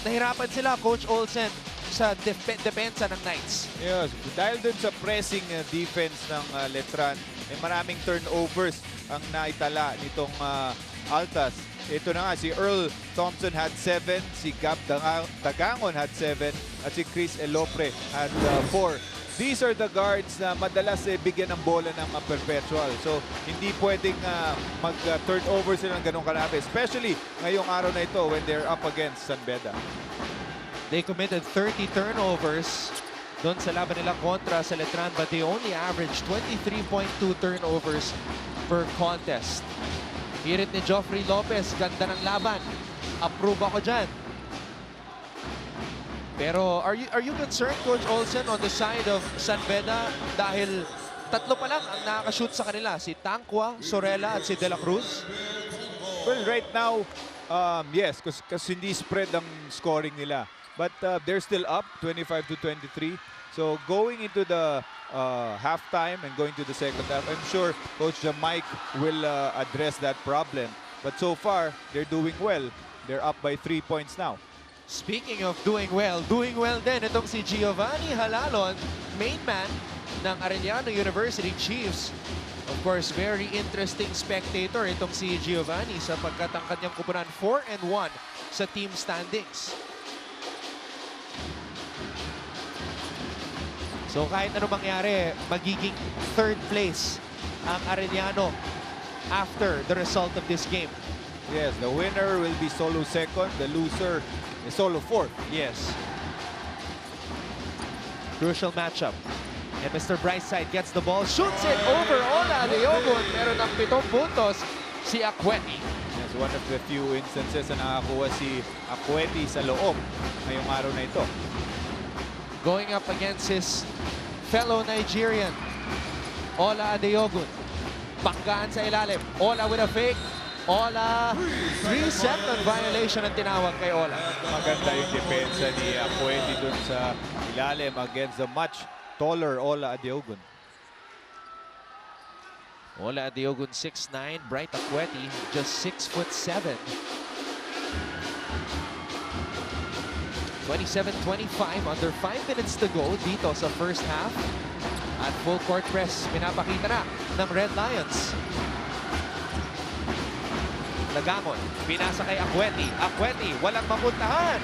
[SPEAKER 1] Nahirapan sila, Coach Olsen, sa depensa ng Knights.
[SPEAKER 5] Yes, dahil dun sa pressing defense ng Letran, maraming turnovers ang naitala nitong Altas. Ito na nga, si Earl Thompson had 7, si Gab Tagangon had 7, at si Chris Elopre had 4. These are the guards na madalas bigyan ng bola ng Perpetual. So, hindi pwedeng mag-turnover sila ng ganong kalaki, especially ngayong araw na ito when they're up against San Beda.
[SPEAKER 1] They committed 30 turnovers doon sa laban nila kontra sa Letran, but they only averaged 23.2 turnovers per contest. Hirit ni Joffrey Lopez, ganda ng laban. Approve ako dyan. Pero are you concerned, Coach Olsen, on the side of San Beda dahil tatlo pa lang ang nakaka-shoot sa kanila, si Tangqua, Sorella at si De La Cruz?
[SPEAKER 5] Well, right now, yes, kasi hindi spread ang scoring nila. But they're still up, 25-23. So going into the halftime and going to the second half, I'm sure Coach Jamike will address that problem. But so far, they're doing well. They're up by 3 points now.
[SPEAKER 1] Speaking of doing well din itong si Giovanni Halalon, main man ng Arellano University Chiefs. Of course, very interesting spectator itong si Giovanni sapagkat ang kanyang kupunan 4-1 sa team standings. So kahit ano mangyari, magiging third place ang Arellano after the result of this game.
[SPEAKER 5] Yes, the winner will be solo second, the loser is solo fourth.
[SPEAKER 1] Yes. Crucial matchup. And Mr. Brightside gets the ball, shoots it over Ola Leogun. Meron ng 7 puntos si Akweti.
[SPEAKER 5] Yes, one of the few instances na nakakuha si Akweti sa loob ngayong araw na ito.
[SPEAKER 1] Going up against his fellow Nigerian, Ola Adeogun. Banggaan sa ilalim. Ola with a fake. Ola, 3-second violation ang tinawag kay Ola.
[SPEAKER 5] Maganda yung depensa ni Akweti dun sa ilalim against the much taller Ola Adeogun.
[SPEAKER 1] Ola Adeogun 6'9", Bright Akweti just 6'7". 27-25, under 5 minutes to go dito sa first half. At full court press, pinapakita na ng Red Lions. Lagamon, pinasa kay Akweti. Akweti, walang mapuntahan.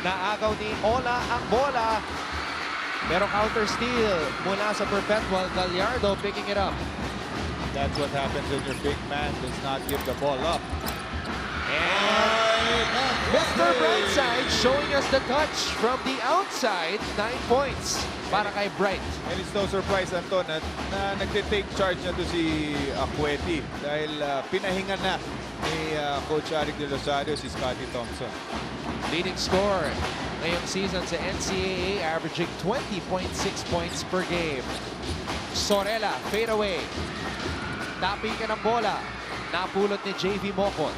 [SPEAKER 1] Naagaw ni Ola ang bola. Pero counter steal mula sa Perpetual. Gallardo picking it up.
[SPEAKER 5] That's what happens when your big man does not give the ball up.
[SPEAKER 1] And Mr. Brightside showing us the touch from the outside. 9 points para kay Bright.
[SPEAKER 5] And it's no surprise, Anton, na nagtitake charge na to si Akweti dahil pinahinga na ni Coach Arik Del Rosario si Scotty Thompson.
[SPEAKER 1] Leading scorer ngayong season sa NCAA, averaging 20.6 points per game. Sorella, fade away. Tapping ka ng bola. Napulot ni JV Mocon.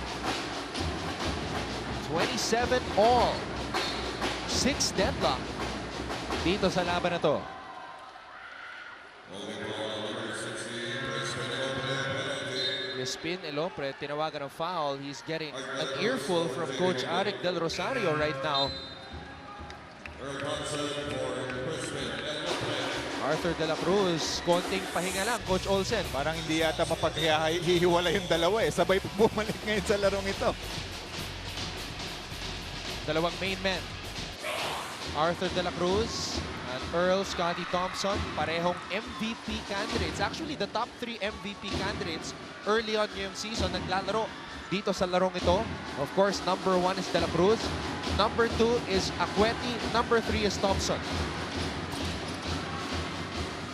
[SPEAKER 1] 27 all. 6 deadlock dito sa laban na to. Crispin Elopre, tinawagan ng foul. He's getting an earful from Coach Arik Del Rosario right now. Arthur De La Cruz, konting pahinga lang, Coach Olsen.
[SPEAKER 5] Parang hindi yata mapaghihiwala yung dalawa eh. Sabay bumalik ngayon sa larong ito.
[SPEAKER 1] Dalawang main men. Arthur De La Cruz at Earl Scotty Thompson, parehong MVP candidates. Actually, the top 3 MVP candidates early on yung season naglalaro dito sa larong ito. Of course, number 1 is De La Cruz. Number 2 is Acueti. Number 3 is Thompson.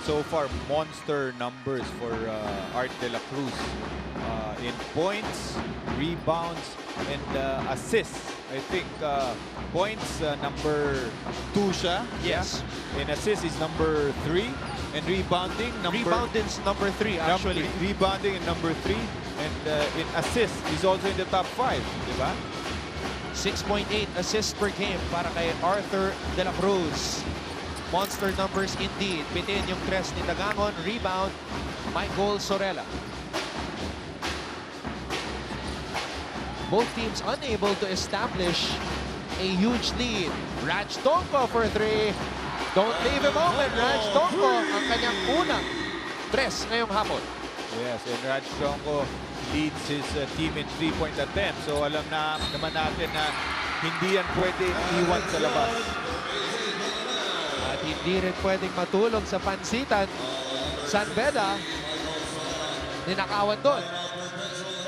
[SPEAKER 5] So far, monster numbers for Art De La Cruz in points, rebounds, and assists. I think points number 2 siya.
[SPEAKER 1] Yes.
[SPEAKER 5] In assists is number 3. And rebounding
[SPEAKER 1] Rebounding's number 3 actually.
[SPEAKER 5] Rebounding in number 3. And in assists, he's also in the top 5. Diba?
[SPEAKER 1] 6.8 assists per game para kay Arthur De La Cruz. Monster numbers indeed. Bitin yung tres ni Dagangon. Rebound, Michael Sorella. Both teams unable to establish a huge lead. Raj Tonko for 3. Don't leave him open. Raj Tonko ang kanyang unang tres ngayong hapon.
[SPEAKER 5] Yes, and Raj Tonko leads his team in 3-point attempt. So alam na naman natin na hindi yan pwede iwan sa labas.
[SPEAKER 1] At hindi rin pwedeng matulog sa pansitan. San Beda, ninakawan doon.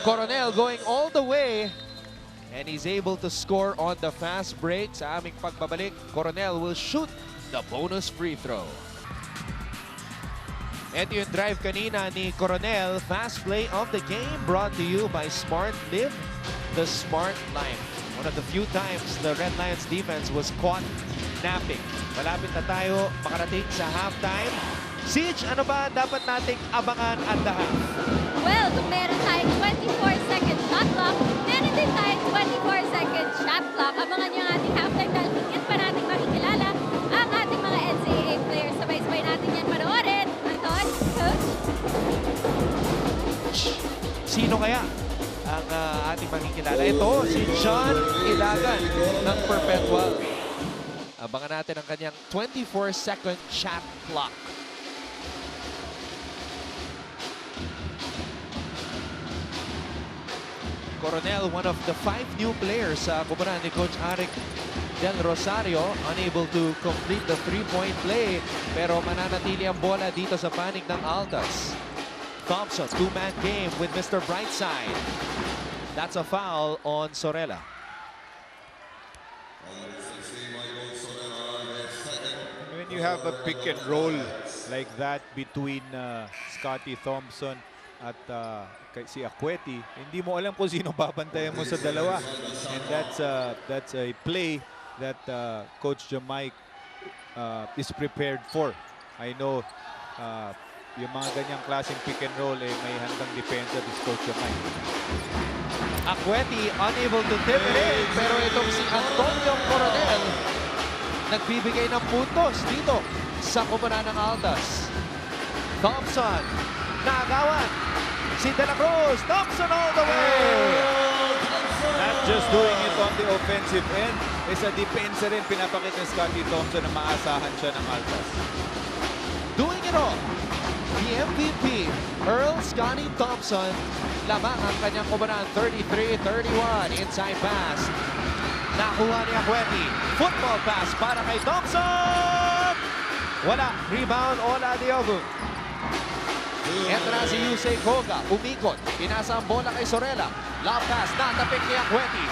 [SPEAKER 1] Coronel going all the way. And he's able to score on the fast break. Sa aming pagbabalik, Coronel will shoot the bonus free throw. Ito yung drive kanina ni Coronel. Fast play of the game brought to you by Smart Live, the Smart Life. One of the few times the Red Lions defense was caught napping. Malapit na tayo makarating sa halftime. Siege, ano ba dapat nating abangan at the half?
[SPEAKER 3] Well, kung meron tayong 24-second shot clock, meron din tayong 24-second shot clock. Abangan nyo ang ating halftime dahil higit pa nating makikilala ang ating mga NCAA players. Sabay-sabay natin yan panoorin. Anton, Coach?
[SPEAKER 1] Sino kaya ang ating makikilala? Ito, si John Ilagan ng Perpetual. Abangan natin ang kanyang 24-second shot clock. Coronel, one of the 5 new players sa kuburan ni Coach Arik Del Rosario, unable to complete the 3-point play, pero mananatili ang bola dito sa panig ng Altas. Thompson, 2-man game with Mr. Brightside. That's a foul on Sorella.
[SPEAKER 5] When you have a pick and roll like that between Scotty Thompson at si Acueti, hindi mo alam kung sino babantayan mo sa dalawa. And that's a play that Coach Jamaic is prepared for. I know yung mga ganyang klaseng pick and roll may handang depensa this Coach Jamaic.
[SPEAKER 1] Acueti unable to tip it in, pero itong si Antonio Coronel nagbibigay ng puntos dito sa kuburan ng Altas. Thompson, naagawan. Si De La Cruz, Thompson all the way!
[SPEAKER 5] Not just doing it on the offensive end, sa depensa rin pinapakita ni Scotty Thompson na maasahan siya ng Altas.
[SPEAKER 1] Doing it all, the MVP, Earl Scotty Thompson, lamang ang kanyang kuburan, 33-31, inside pass. Nakuha ni Acueti, football pass para kay Thompson! Wala, rebound, Ola Diogo. Ito na si Yusei Koga, umikot, pinasa ang bola kay Sorella. Lob pass, natapik ni Acueti.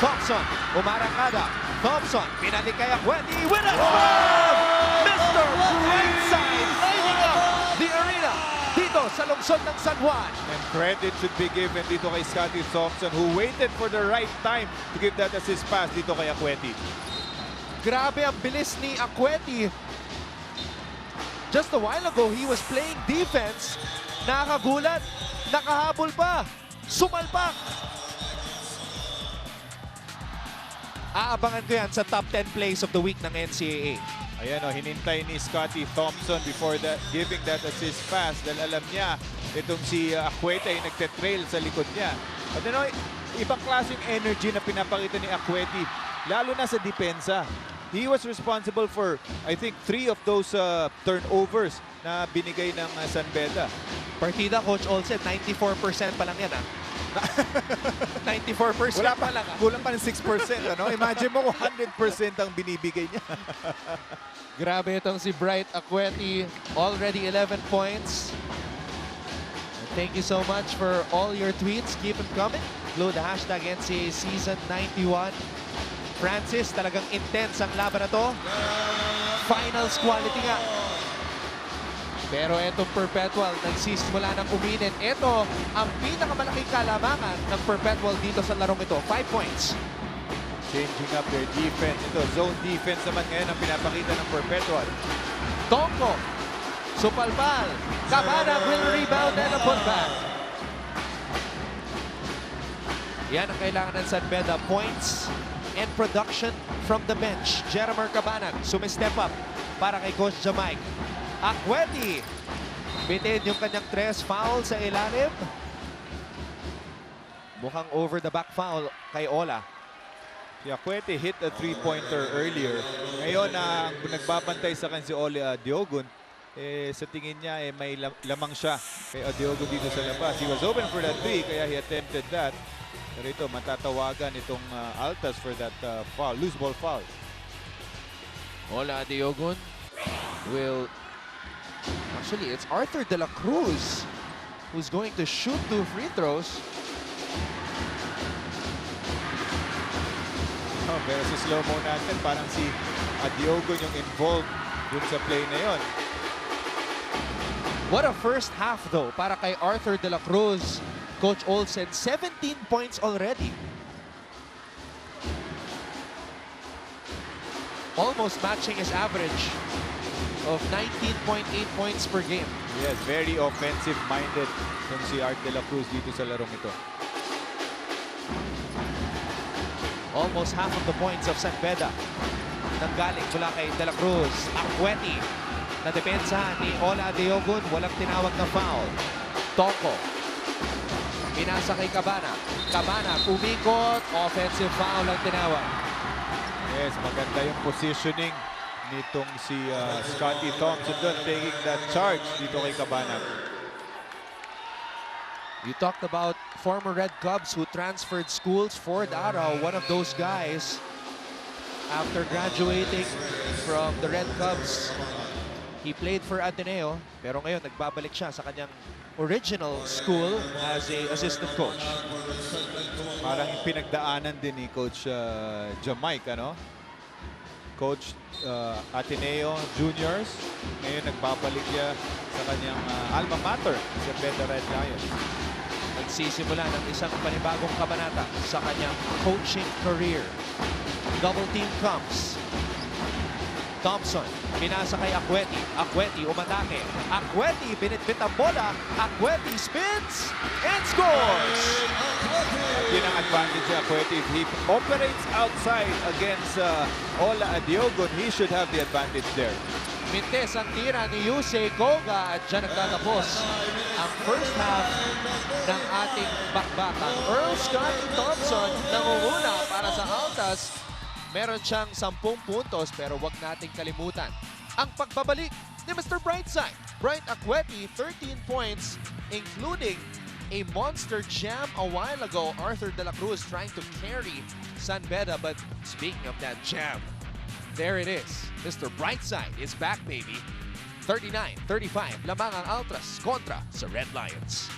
[SPEAKER 1] Thompson, umarangada. Thompson, pinalik kay Acueti. Winner! Mr. Brightside lighting up the arena dito sa lungsod ng San Juan.
[SPEAKER 5] And credit should be given dito kay Scotty Thompson who waited for the right time to give that assist pass dito kay Acueti.
[SPEAKER 1] Grabe ang bilis ni Acueti. Just a while ago, he was playing defense. Nakagulat, nakahabol pa, sumalpak. Aabangan ko yan sa top 10 plays of the week ng NCAA.
[SPEAKER 5] Ayan o, hinintay ni Scotty Thompson before giving that assist pass dahil alam niya itong si Acueti ay nagtetrail sa likod niya. At ano, ibang klaseng energy na pinapakita ni Acueti, lalo na sa depensa. He was responsible for, I think, 3 of those turnovers na binigay ng San Beda.
[SPEAKER 1] Partida, Coach Olsen, 94% pa lang yan, ha? 94%
[SPEAKER 5] Wala
[SPEAKER 1] pa lang, ha?
[SPEAKER 5] Kulang pa ng 6%, ano? Imagine mo kung 100% ang binibigay niya.
[SPEAKER 1] Grabe itong si Bright Acueti, already 11 points. And thank you so much for all your tweets. Keep them coming. Include the hashtag NCAA Season 91. Francis, talagang intense ang laban na to. Finals quality nga. Pero etong Perpetual, nagsisimula ng uminit. Ito ang pinakamalaking kalamangan ng Perpetual dito sa larong ito. 5 points.
[SPEAKER 5] Changing up their defense. Ito, zone defense naman ngayon ang pinapakita ng Perpetual.
[SPEAKER 1] Tongko. Supalpal. Cabana will rebound and a putback. Yan ang kailangan ng San Beda. Points and production from the bench. Jeremy Cabana sumistep up para kay Coach Jamaic. Akweti. Bitin yung kanyang 3 foul sa ilalim. Mukhang over the back foul kay Ola.
[SPEAKER 5] Si Akwete hit a 3-pointer earlier. Ngayon, nagbabantay sa kanya si Ola Diogun. Sa tingin niya, may lamang siya kay Diogun dito sa labas. He was open for that 3, kaya he attempted that. Pero ito, matatawagan itong Altas for that foul, loose ball foul.
[SPEAKER 1] Ola Diogun will... Actually, it's Arthur De La Cruz who's going to shoot 2 free throws.
[SPEAKER 5] Pero sa slow-mo natin, parang si Diogun yung involved dun sa play na yon.
[SPEAKER 1] What a first half though para kay Arthur De La Cruz. Coach Olsen, 17 points already. Almost matching his average of 19.8 points per game.
[SPEAKER 5] Yes, very offensive-minded yung si Art De La Cruz dito sa larong ito.
[SPEAKER 1] Almost half of the points of San Beda nanggaling mula kay De La Cruz. Akweti na depensa ni Ola Diogun. Walang tinawag na foul. Toko. Pinasa kay Cabana. Cabana umikot. Offensive foul ang tinawag.
[SPEAKER 5] Yes, maganda yung positioning nitong si Scotty Thompson doon, taking that charge dito kay Cabana.
[SPEAKER 1] You talked about former Red Cubs who transferred schools. Ford Arao, one of those guys, after graduating from the Red Cubs, he played for Ateneo, pero ngayon nagbabalik siya sa kanyang original school as a assistant coach.
[SPEAKER 5] Parang pinagdaanan din ni Coach Jamaic, ano? Coach Ateneo Juniors. Ngayon nagbabalik siya sa kanyang alma mater, sa Beta Red Lions.
[SPEAKER 1] Nagsisimula ng isang panibagong kabanata sa kanyang coaching career. Double team comes. Thompson, pinasa kay Akweti. Akweti umatake. Akweti, binitbit ang bola. Akweti spins and scores!
[SPEAKER 5] At yun ang advantage ni Akweti. If he operates outside against Ola Diogun, he should have the advantage there.
[SPEAKER 1] Mintes ang tira ni Yusei Koga at dyan nagtatapos ang first half ng ating bakbakan. Earl Scott Thompson nangunguna para sa Altas. Meron siyang 10 puntos pero wag nating kalimutan ang pagbabalik ni Mr. Brightside. Bright Akweti, 13 points including a monster jam a while ago. Arthur De La Cruz trying to carry San Beda, but speaking of that jam, there it is. Mr. Brightside is back, baby. 39-35, lamang ang Altras kontra sa Red Lions.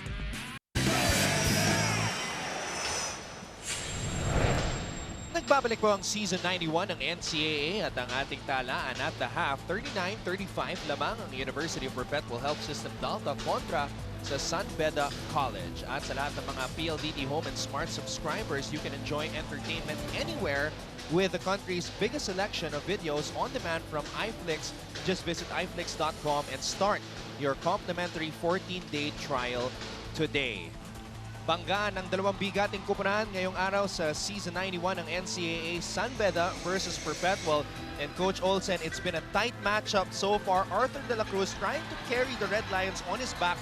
[SPEAKER 1] Nagbabalik po ang Season 91 ng NCAA at ang ating talaan at the half. 39-35 lamang ang University of Perpetual Health System Delta kontra sa San Beda College. At sa lahat ng mga PLDT Home and Smart subscribers, you can enjoy entertainment anywhere with the country's biggest selection of videos on demand from iFlix. Just visit iflix.com and start your complimentary 14-day trial today. Bangga ng dalawang bigating kupunan ngayong araw sa Season 91 ng NCAA, San Beda versus Perpetual. And Coach Olsen, it's been a tight matchup so far. Arthur De La Cruz trying to carry the Red Lions on his back.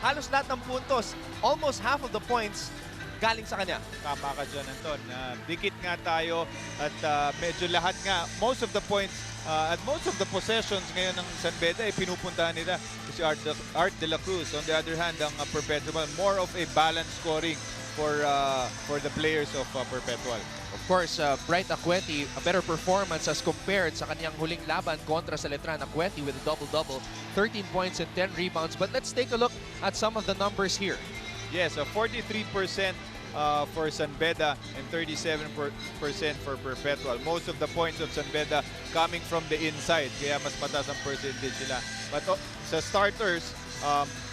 [SPEAKER 1] Halos lahat ng puntos, almost half of the points, galing sa kanya.
[SPEAKER 5] Tama ka dyan, Anton. Dikit nga tayo at medyo lahat nga, most of the points at most of the possessions ngayon ng San Beda ay pinupuntahan nila si Art De La Cruz. On the other hand, ang Perpetual, more of a balanced scoring for the players of Perpetual.
[SPEAKER 1] Of course, Bright Akweti, a better performance as compared sa kanyang huling laban kontra sa Letran. Akweti with a double-double, 13 points and 10 rebounds. But let's take a look at some of the numbers here.
[SPEAKER 5] Yes, 43% for San Beda and 37% for Perpetual. Most of the points of San Beda coming from the inside, kaya mas mataas ang percentage nila. But sa starters,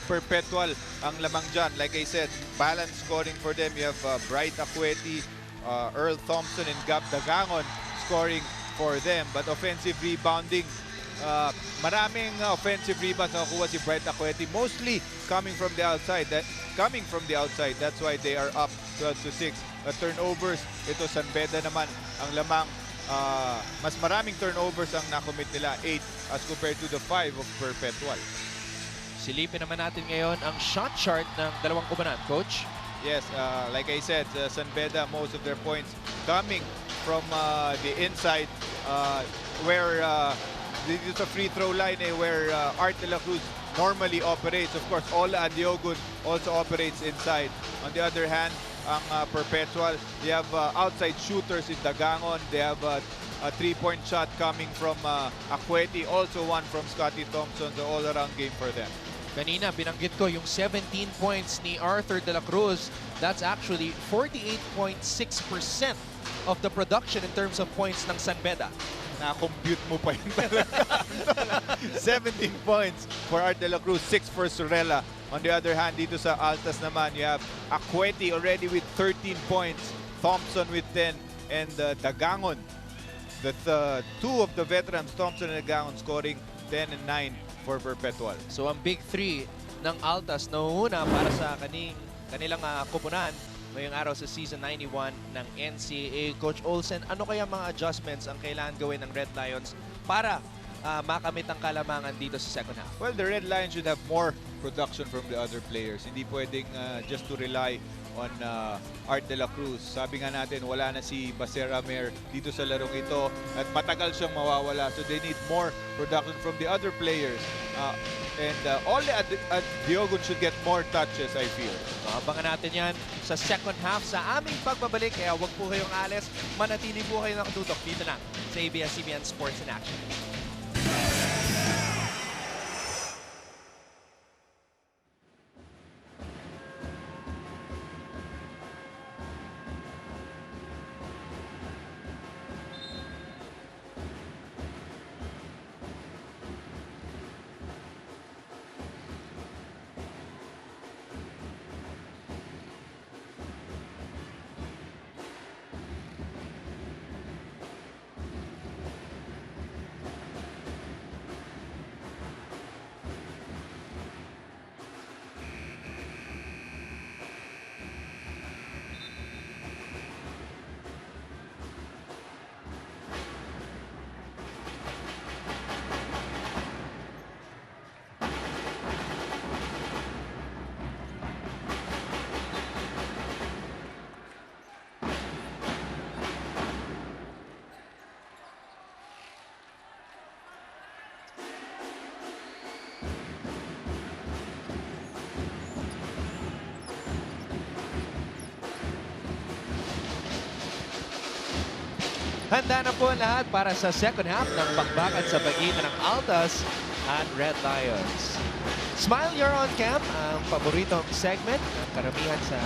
[SPEAKER 5] Perpetual ang lamang dyan. Like I said, balanced scoring for them. You have Bright Acueti, Earl Thompson, and Gab Dagangon scoring for them. But offensive rebounding, maraming offensive rebounds na nakuha si Bright Acueti, mostly coming from the outside. That's why they are up 12-6. Turnovers, ito San Beda naman ang lamang. Mas maraming turnovers ang nakomit nila, 8 as compared to the 5 of Perpetual.
[SPEAKER 1] Silipin naman natin ngayon ang shot chart ng dalawang kubanan, Coach.
[SPEAKER 5] Yes, like I said, San Beda, most of their points coming from the inside, where dito sa free throw line where Art de la Cruz normally operates. Of course, Ola Adiogun also operates inside. On the other hand, ang Perpetual, they have outside shooters in Dagangon. They have a three-point shot coming from Acueti, also one from Scotty Thompson. The all-around game for them.
[SPEAKER 1] Kanina, binanggit ko yung 17 points ni Arthur de la Cruz. That's actually 48.6% of the production in terms of points ng San Beda.
[SPEAKER 5] Na-compute mo pa yun talaga. 17 points for Art de la Cruz, 6 for Sorella. On the other hand, dito sa Altas naman, you have Acueti already with 13 points, Thompson with 10, and Dagangon. The two of the veterans, Thompson and Dagangon, scoring 10 and 9 for Perpetual.
[SPEAKER 1] So ang big three ng Altas nauuna para sa kanilang kupunan ngayong araw sa Season 91 ng NCAA. Coach Olsen, ano kaya mga adjustments ang kailangan gawin ng Red Lions para makamit ang kalamangan dito sa second half?
[SPEAKER 5] Well, the Red Lions should have more production from the other players. Hindi pwedeng just to rely on Art de la Cruz. Sabi nga natin, wala na si Baser Amer dito sa larong ito at matagal siyang mawawala. So they need more production from the other players. And Ole Diogun should get more touches, I feel.
[SPEAKER 1] Abangan natin yan sa second half sa aming pagbabalik. Kaya huwag po kayong alis. Manatili po kayo nakatutok dito na sa ABS-CBN Sports in Action. Handa na po lahat para sa second half ng bakbakan sa pagitan ng Altas at Red Lions. Smile You're on Camp, ang paboritong segment ng karamihan sa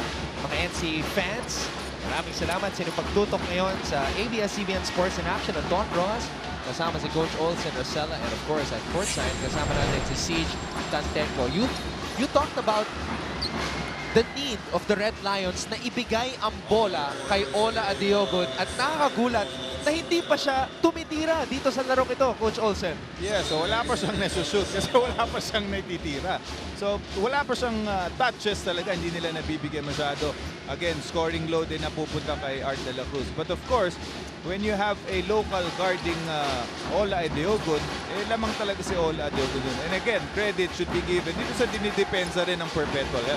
[SPEAKER 1] mga NCAA fans. Maraming salamat sa inyong pagtutok ngayon sa ABS-CBN Sports in Action at Don Ross. Kasama si Coach Olsen, Rosella, and of course at courtside, kasama natin si Siege Tantenko. You talked about the need of the Red Lions na ibigay ang bola kay Ola Adiogun at nakakagulat na hindi pa siya tumitira dito sa larong ito, Coach Olsen.
[SPEAKER 5] Yeah, so wala pa siyang nasushoot kasi wala pa siyang natitira. So wala pa siyang touches talaga, hindi nila nabibigyan masyado. Again, scoring load din napupunta kay Art de la Cruz. But of course, when you have a local guarding Ola Adiogun, lamang talaga si Ola Adiogun yun. And again, credit should be given dito sa dinidepensa rin ng Perpetual.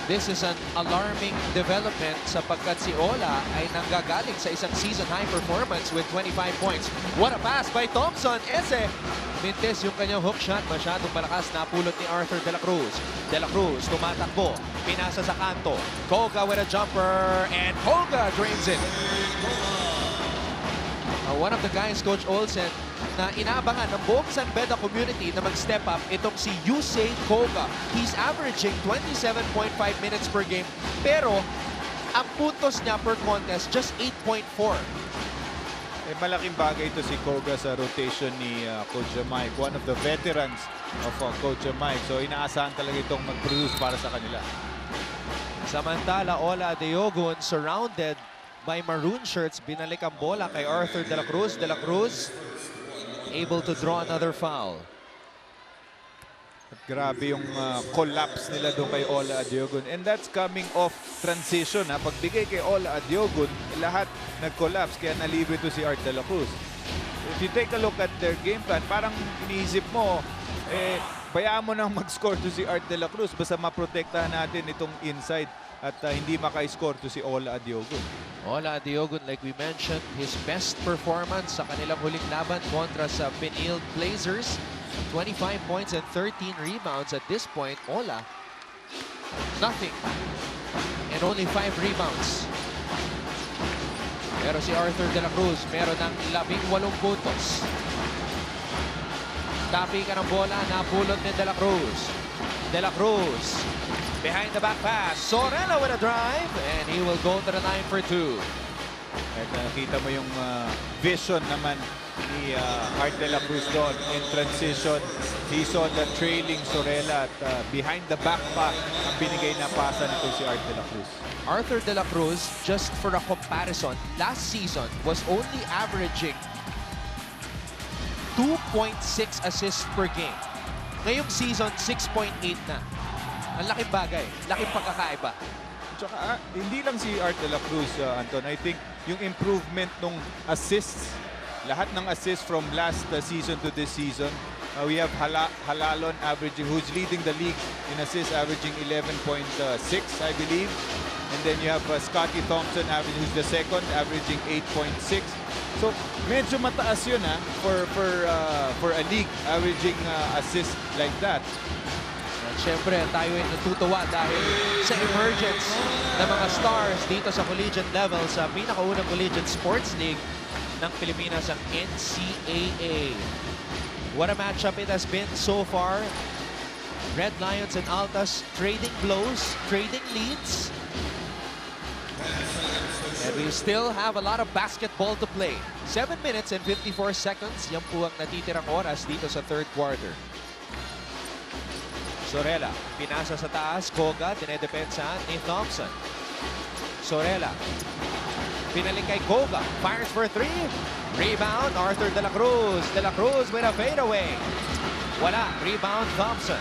[SPEAKER 1] This is an alarming development sapagkat si Ola ay nanggagaling sa isang season-high performance with 25 points. What a pass by Thompson! Mintes yung kanyang hook shot. Masyadong malakas napulot ni Arthur de la Cruz. De la Cruz tumatakbo. Pinasa sa kanto. Koga with a jumper. And Koga drains it. One of the guys, Coach Olsen, na inaabangan ng buong San Beda community na mag-step up itong si Yusei Koga. He's averaging 27.5 minutes per game. Pero Ang puntos niya per contest, just 8.4.
[SPEAKER 5] Malaking bagay ito si Koga sa rotation ni Coach Mike. One of the veterans of Coach Mike. So inaasahan talaga itong mag-produce para sa kanila.
[SPEAKER 1] Samantala, Ola Adeogun surrounded by maroon shirts. Binalik ang bola kay Arthur De La Cruz. De La Cruz able to draw another foul.
[SPEAKER 5] At grabe yung collapse nila doon kay Ola Adeogun. And that's coming off transition. Pagbigay kay Ola Adeogun, lahat nag-collapse. Kaya nalibre ito si Art De La Cruz. If you take a look at their game plan, parang iniisip mo, bayaan mo nang mag-score to si Art De La Cruz. Basta maprotektahan natin itong inside at hindi maka-score to si Ola Adeogun.
[SPEAKER 1] Ola Adeogun, like we mentioned, his best performance sa kanilang huling laban kontra sa Benilde Blazers. 25 points and 13 rebounds at this point. Ola, nothing. And only 5 rebounds. Pero si Arthur De La Cruz, meron ng 18 puntos. Tapi ka ng bola, napulot ni De La Cruz. De La Cruz, behind the back pass. Sorella with a drive, and he will go to the line for 2.
[SPEAKER 5] At nakita mo yung vision naman ni Art De La Cruz doon in transition. He saw the trailing Sorella at behind the back pa ang binigay na pasa nito si Art De La Cruz.
[SPEAKER 1] Arthur De La Cruz, just for a comparison, last season was only averaging 2.6 assists per game. Ngayong season, 6.8 na. Ang laking bagay, laking pagkakaiba.
[SPEAKER 5] Tsaka hindi lang si Art De La Cruz, Anton. I think yung improvement nung assists, lahat ng assists from last season to this season. We have Halalon averaging, who's leading the league in assists, averaging 11.6, I believe. And then you have Scotty Thompson, who's the second, averaging 8.6. So medyo mataas yun for a league averaging assists like that.
[SPEAKER 1] Siyempre, tayo ay natutuwa dahil sa emergence ng mga stars dito sa collegiate level sa pinakaunang collegiate sports league ng Pilipinas, ang NCAA. What a matchup it has been so far. Red Lions and Altas trading blows, trading leads. And we still have a lot of basketball to play. 7 minutes and 54 seconds. Yan po ang natitirang oras dito sa third quarter. Sorella, pinasa sa taas. Koga, dinedepensahan ni Thompson. Sorella, pinaling kay Koga. Fires for 3. Rebound, Arthur De La Cruz. De La Cruz with a fadeaway. Wala. Rebound, Thompson.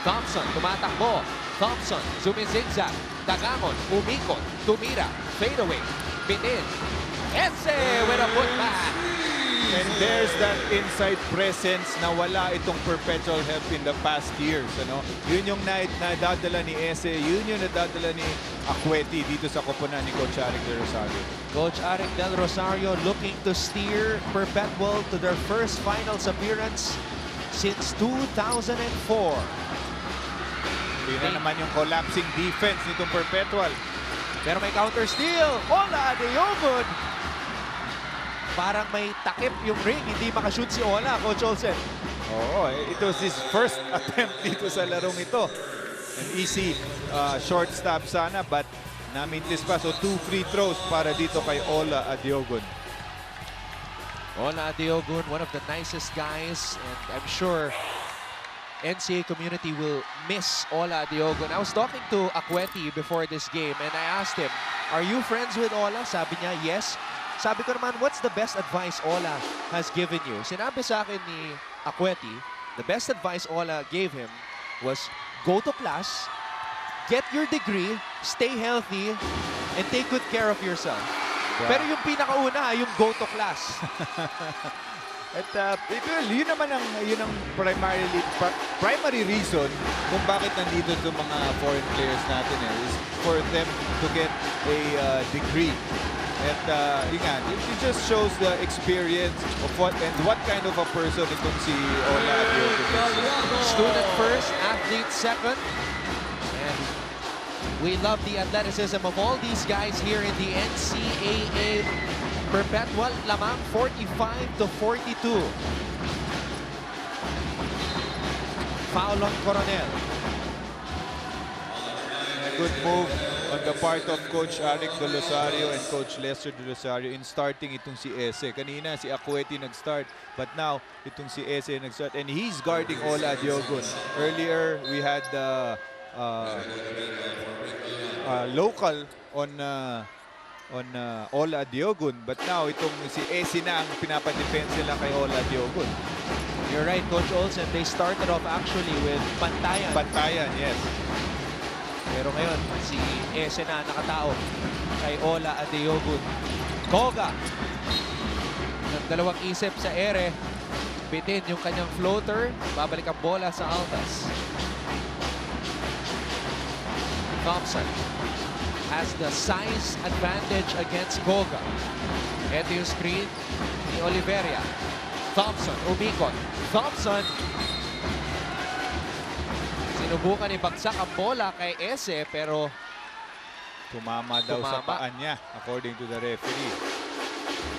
[SPEAKER 1] Thompson, tumatakbo. Thompson, zumizigzag. Dagamon, umikot. Tumira. Fadeaway. Bitin. Ese with a putback.
[SPEAKER 5] And there's that inside presence na wala itong perpetual help in the past years. Yun yung nadadala ni Ese, yun yung nadadala ni Acueti dito sa koponan ni Coach Aric Del Rosario.
[SPEAKER 1] Coach Aric Del Rosario looking to steer Perpetual to their first finals appearance since 2004.
[SPEAKER 5] Yun na naman yung collapsing defense nitong Perpetual.
[SPEAKER 1] Pero may counter steal. Ola Adeogun. Parang may takip yung ring. Hindi makashoot si Ola, Coach Olsen.
[SPEAKER 5] Oo, it was his first attempt dito sa larong ito. An easy short stop sana, but namintis pa. So 2 free throws para dito kay Ola Adeogun.
[SPEAKER 1] Ola Adeogun, one of the nicest guys, and I'm sure NCAA community will miss Ola Adeogun. I was talking to Acueti before this game, and I asked him, are you friends with Ola? Sabi niya, yes. Sabi ko naman, what's the best advice Ola has given you? Sinabi sa akin ni Acueti, the best advice Ola gave him was go to class, get your degree, stay healthy, and take good care of yourself. Wow. Pero yung pinakauna, yung go to class.
[SPEAKER 5] At yun naman ang primary reason kung bakit nandito itong mga foreign players natin is for them to get a degree. At yun nga, it just shows the experience of what kind of a person itong si Ola Adeogun.
[SPEAKER 1] Student first, athlete second. And we love the athleticism of all these guys here in the NCAA. Perpetual lamang 45-42. Foul on Coronel.
[SPEAKER 5] good move on the part of Coach Arik De Losario and Coach Lester De Losario in starting itong si Ese. Kanina si Acueti nag-start, but now itong si Ese nag-start, and he's guarding Ola Diogun. Earlier we had local on Ola Diogun, but now itong si Ese na ang pinapa-defense nila kay Ola Diogun.
[SPEAKER 1] You're right, Coach Olsen. They started off actually with Pantayan.
[SPEAKER 5] Pantayan, yes.
[SPEAKER 1] Pero ngayon, si Ese na nakatao kay Ola Adeogun. Koga. Nagdalawang isip sa ere. Bitin yung kanyang floater. Babalik ang bola sa Altas. Thompson has the size advantage against Koga. Ito yung screen ni Oliveria. Thompson, umikot. Thompson. Sinubukan ibagsak ang bola kay Ese, pero
[SPEAKER 5] Tumama daw sa paan niya, according to the referee.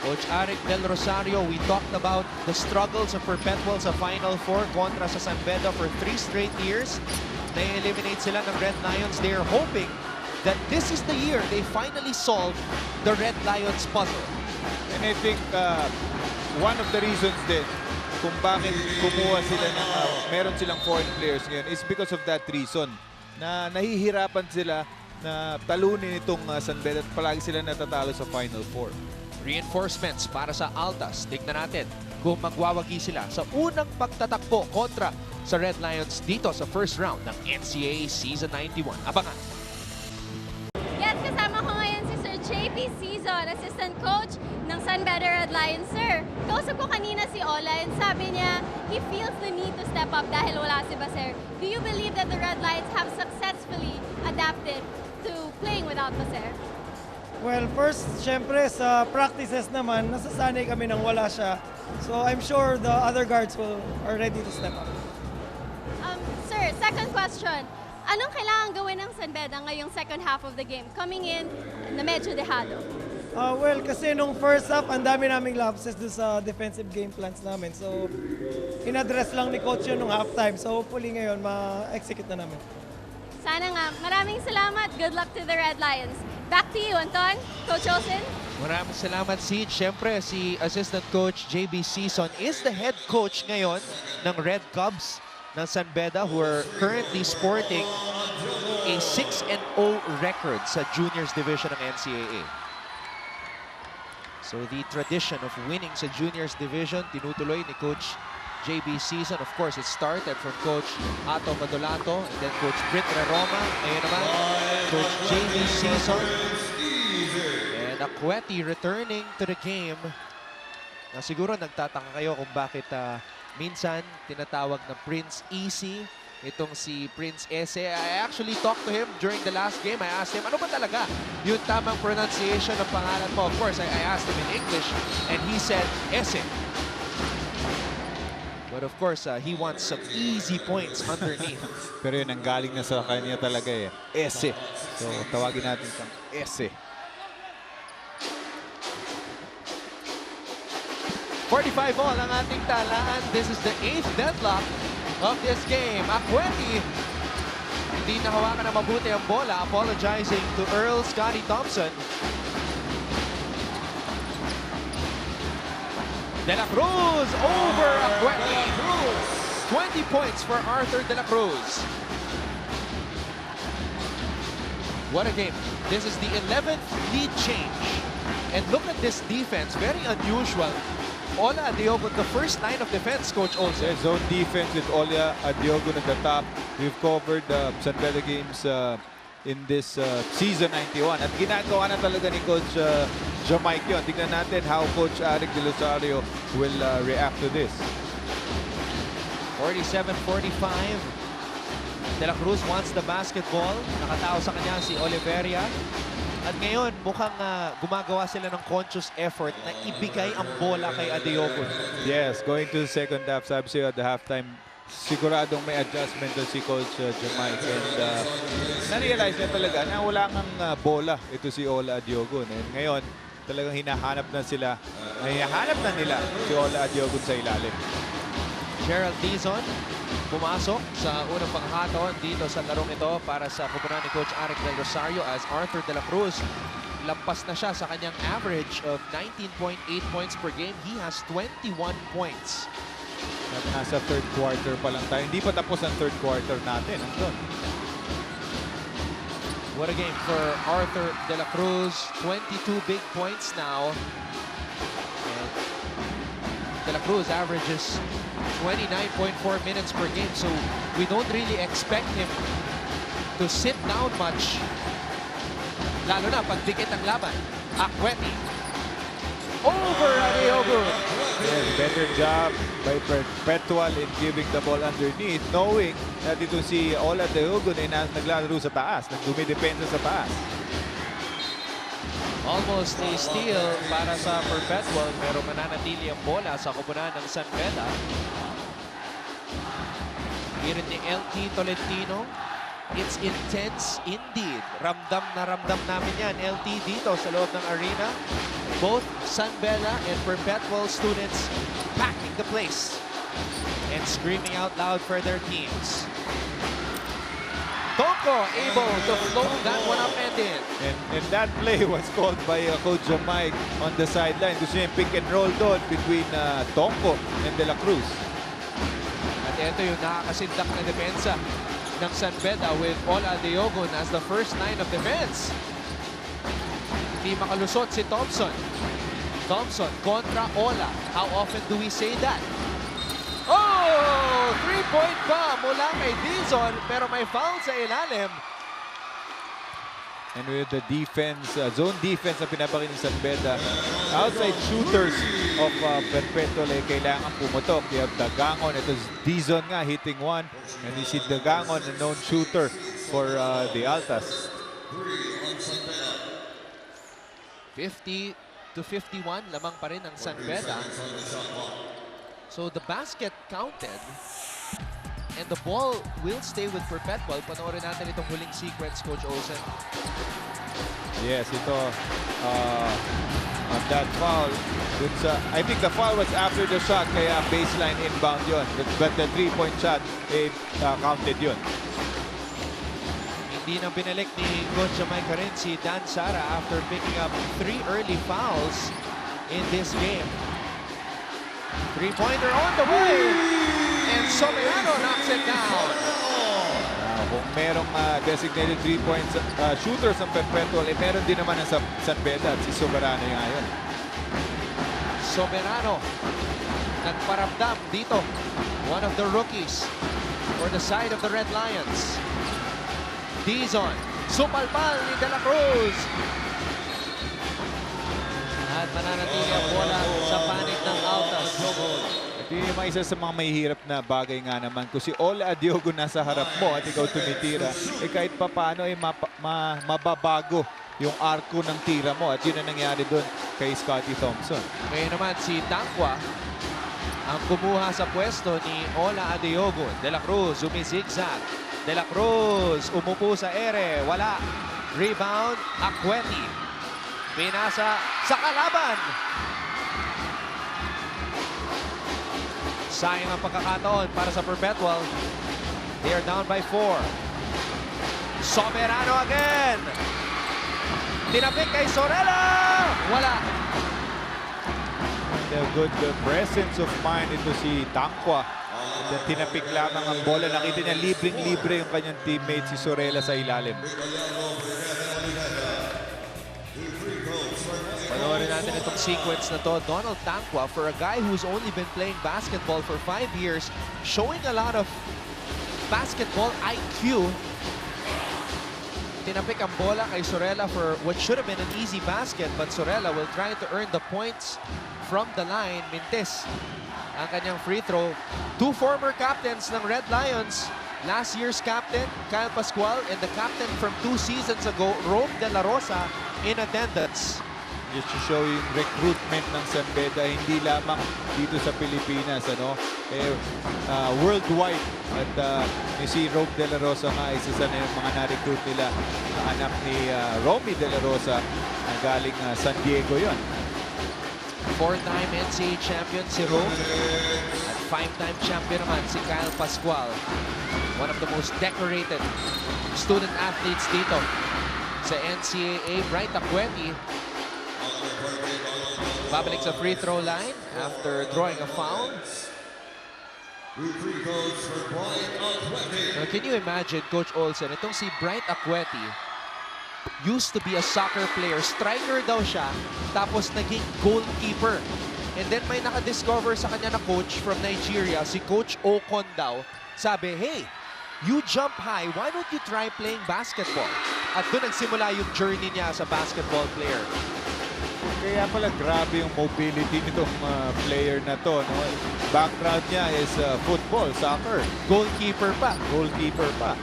[SPEAKER 1] Coach Arik Del Rosario, we talked about the struggles of Perpetual sa Final Four kontra sa San Beda for 3 straight years. Na-eliminate sila ng Red Lions. They're hoping that this is the year they finally solve the Red Lions puzzle.
[SPEAKER 5] And I think one of the reasons din kung bakit kumuha sila ng meron silang foreign players ngayon is because of that reason, na nahihirapan sila na talunin itong San Beda at palagi sila natatalo sa Final Four.
[SPEAKER 1] Reinforcements para sa Altas. Tignan natin kung magwawagi sila sa unang pagtatakbo kontra sa Red Lions dito sa first round ng NCAA Season 91. Abangan!
[SPEAKER 3] Yes, kasama ko ngayon si Sir JP Season, Assistant Coach ng San Beda Red Lions. Sir, kausap ko kanina si Ola and sabi niya he feels the need to step up dahil wala si Baser. Do you believe that the Red Lions have successfully adapted to playing without Baser?
[SPEAKER 7] Well, first, syempre, sa practices naman, nasasanay kami nang wala siya. So, I'm sure the other guards are ready to step up.
[SPEAKER 3] Sir, second question. Anong kailangan gawin ng San Beda ngayong second half of the game? Coming in na medyo dehado.
[SPEAKER 7] Well, kasi nung first half, ang dami naming lapses doon sa defensive game plans namin. So, in-address lang ni Coach yun nung halftime. So, hopefully ngayon, ma-execute na namin.
[SPEAKER 3] Sana nga. Maraming salamat. Good luck to the Red Lions. Back to you, Anton. Coach Olsen.
[SPEAKER 1] Maraming salamat, Sid. Siyempre, si Assistant Coach JB Season is the head coach ngayon ng Red Cubs ng San Beda, who are currently sporting a 6-0 record sa juniors division ng NCAA. So the tradition of winning sa juniors division, tinutuloy ni Coach JB Season. Of course, it started from Coach Ato Madolato and then Coach Brit Roma. Ngayon naman, Coach JB Season. And Acueti returning to the game. Na siguro nagtataka kayo kung bakit minsan tinatawag na Prince Easy itong si Prince Ese. I actually talked to him during the last game. I asked him, ano ba talaga yung tamang pronunciation ng pangalan mo? Of course, I asked him in English and he said, Ese. But of course, he wants some easy points underneath.
[SPEAKER 5] Pero yun, ang galing na sa kanya talaga eh. Ese. So, tawagin natin siyang Ese.
[SPEAKER 1] 45 all ang ating talaan. This is the 8th deadlock of this game. Acueti, hindi nahawakan na mabuti ang bola. Apologizing to Earl Scotty Thompson. De La Cruz over Acueti. 20 points for Arthur De La Cruz. What a game. This is the 11th lead change. And look at this defense. Very unusual. Ola Adiogun, the first line of defense, Coach Olsen.
[SPEAKER 5] Zone defense with Ola Adiogun at the top. We've covered the San Beda games in this season 91. At ginagawa na talaga ni Coach Jamaica yun. Tignan natin how Coach Arik De Losario will react to this.
[SPEAKER 1] 47-45. De La Cruz wants the basketball. Nakatao sa kanya si Oliveria. At ngayon, mukhang gumagawa sila ng conscious effort na ibigay ang bola kay Adiogun.
[SPEAKER 5] Yes, going to the second half, sabi siya at the halftime, siguradong may adjustment doon si Coach Jamaica. And na-realize niya talaga na wala kang bola ito si Ola Adiogun. And ngayon, talagang hinahanap na nila si Ola Adiogun sa ilalim.
[SPEAKER 1] Gerald Dizon pumasok sa unang panghaton dito sa larong ito para sa kupunan ni Coach Arik Del Rosario as Arthur de la Cruz. Lampas na siya sa kanyang average of 19.8 points per game. He has 21 points.
[SPEAKER 5] At nasa third quarter pa lang tayo. Hindi pa tapos ang third quarter natin. Andun.
[SPEAKER 1] What a game for Arthur de la Cruz. 22 big points now. And de la Cruz averages 29.4 minutes per game. So we don't really expect him to sit down much. Lalo na pag dikit ang laban. Akweti. Over Adiogun.
[SPEAKER 5] Yes, better job by Perpetual in giving the ball underneath, knowing na dito si Ola Deogun ay naglalaro sa taas, nagdumidepensa sa taas.
[SPEAKER 1] Almost a steal para sa Perpetual pero mananatili ang bola sa kupunan ng San Beda. Hirit ni LT Tolentino. It's intense indeed. Ramdam na ramdam namin yan. LT dito sa loob ng arena. Both San Beda and Perpetual students packing the place and screaming out loud for their teams. Toko able to float that one up and in.
[SPEAKER 5] And that play was called by Coach Mike on the sideline. Gusto niya yung pick and roll doon between Toko and De La Cruz.
[SPEAKER 1] At ito yung nakakasindak na depensa ng San Beda with Ola Diogun as the first line of defense. Di makalusot si Thompson. Thompson kontra Ola. How often do we say that? Oh! Three-point bomb mula kay Dizon pero may foul sa ilalim.
[SPEAKER 5] And with the defense, zone defense na pinapakita ni San Beda, outside shooters of Perpetual ay kailangan pumutok. You have Dagangon. Ito Dizon nga hitting one. And you see Dagangon, a known shooter for the Altas.
[SPEAKER 1] 50 to 51, lamang pa rin ang San Beda. So the basket counted. And the ball will stay with Perpetual. Panoorin natin itong huling sequence, Coach Olsen.
[SPEAKER 5] Yes, ito on that foul. I think the foul was after the shot, kaya baseline inbound yun. But the three-point shot, counted yun.
[SPEAKER 1] Hindi na binalik ni Coach Jamaica rin si Dan Sara after picking up 3 early fouls in this game. Three-pointer on the way! And Soberano knocks it down.
[SPEAKER 5] Kung merong designated three-point shooters ang Perpetual, meron din naman sa San Beda at si Soberano yung ayon.
[SPEAKER 1] Soberano nagparamdam dito. One of the rookies for the side of the Red Lions. Dizon, supalpal ni De La Cruz. At mananatili ang bola sa panig ng Altas.
[SPEAKER 5] Ito yung mga isa sa mga mahihirap na bagay nga naman. Kung si Ola Adiogun nasa harap mo at ikaw tumitira, kahit pa paano mababago yung arko ng tira mo. At yun ang nangyari doon kay Scottie Thompson.
[SPEAKER 1] Ngayon naman si Tangwa ang kumuha sa pwesto ni Ola Adiogun. De La Cruz umizigzag. De La Cruz umupo sa ere. Wala. Rebound, Akweti. Pinasa sa kalaban. Sayang ang pagkakataon para sa Perpetual. They are down by 4. Soberano again. Tinapik kay Sorella. Wala.
[SPEAKER 5] The good presence of mind ito si Tangwa. At tinapik lamang ang bola. Nakita niya libreng-libre yung kanyang teammate si Sorella sa ilalim.
[SPEAKER 1] Panoorin natin itong sequence na to. Donald Tangwa, for a guy who's only been playing basketball for 5 years, showing a lot of basketball IQ. Tinapik ang bola kay Sorella for what should have been an easy basket, but Sorella will try to earn the points from the line. Mintis ang kanyang free throw. 2 former captains ng Red Lions. Last year's captain, Kyle Pascual, and the captain from 2 seasons ago, Rome De La Rosa, in attendance.
[SPEAKER 5] Just to show yung recruitment ng San Beda, hindi lamang dito sa Pilipinas, worldwide. At you see Rome De La Rosa nga, isa sa mga na-recruit nila, anak ni Romy De La Rosa, na galing San Diego yon.
[SPEAKER 1] 4-time NCAA champion si Rome. At Five-time champion naman si Kyle Pascual. One of the most decorated student athletes dito sa NCAA. Bright Acueti babalik sa free throw line after drawing a foul. Now, can you imagine, Coach Olsen, itong si Bright Acueti used to be a soccer player. Striker daw siya, tapos naging goalkeeper. And then may nakadiscover sa kanya na coach from Nigeria, si Coach Okon daw. Sabi, hey, you jump high, why don't you try playing basketball? At doon nagsimula yung journey niya sa basketball player.
[SPEAKER 5] Kaya pala grabe yung mobility nitong player na to. No? Background niya is football, soccer.
[SPEAKER 1] Goalkeeper pa.
[SPEAKER 5] Goalkeeper pa.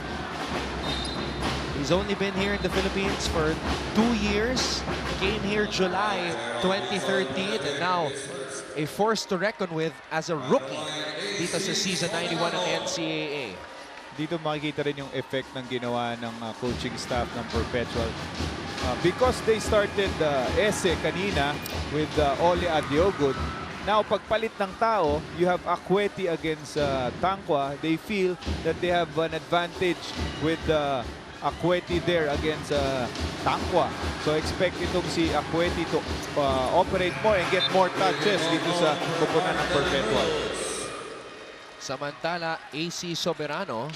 [SPEAKER 1] He's only been here in the Philippines for 2 years. Came here July 2013 and now a force to reckon with as a rookie dito sa season 91 ng NCAA.
[SPEAKER 5] Dito makikita rin yung effect ng ginawa ng coaching staff ng Perpetual. Because they started ESE kanina with Ole Adiogun. Now, pagpalit ng tao, you have Acueti against Tangwa. They feel that they have an advantage with Acueti there against Tangwa. So expect itong si Acueti to operate more and get more touches dito sa kupunan ng Perpetual.
[SPEAKER 1] Samantala, AC Soberano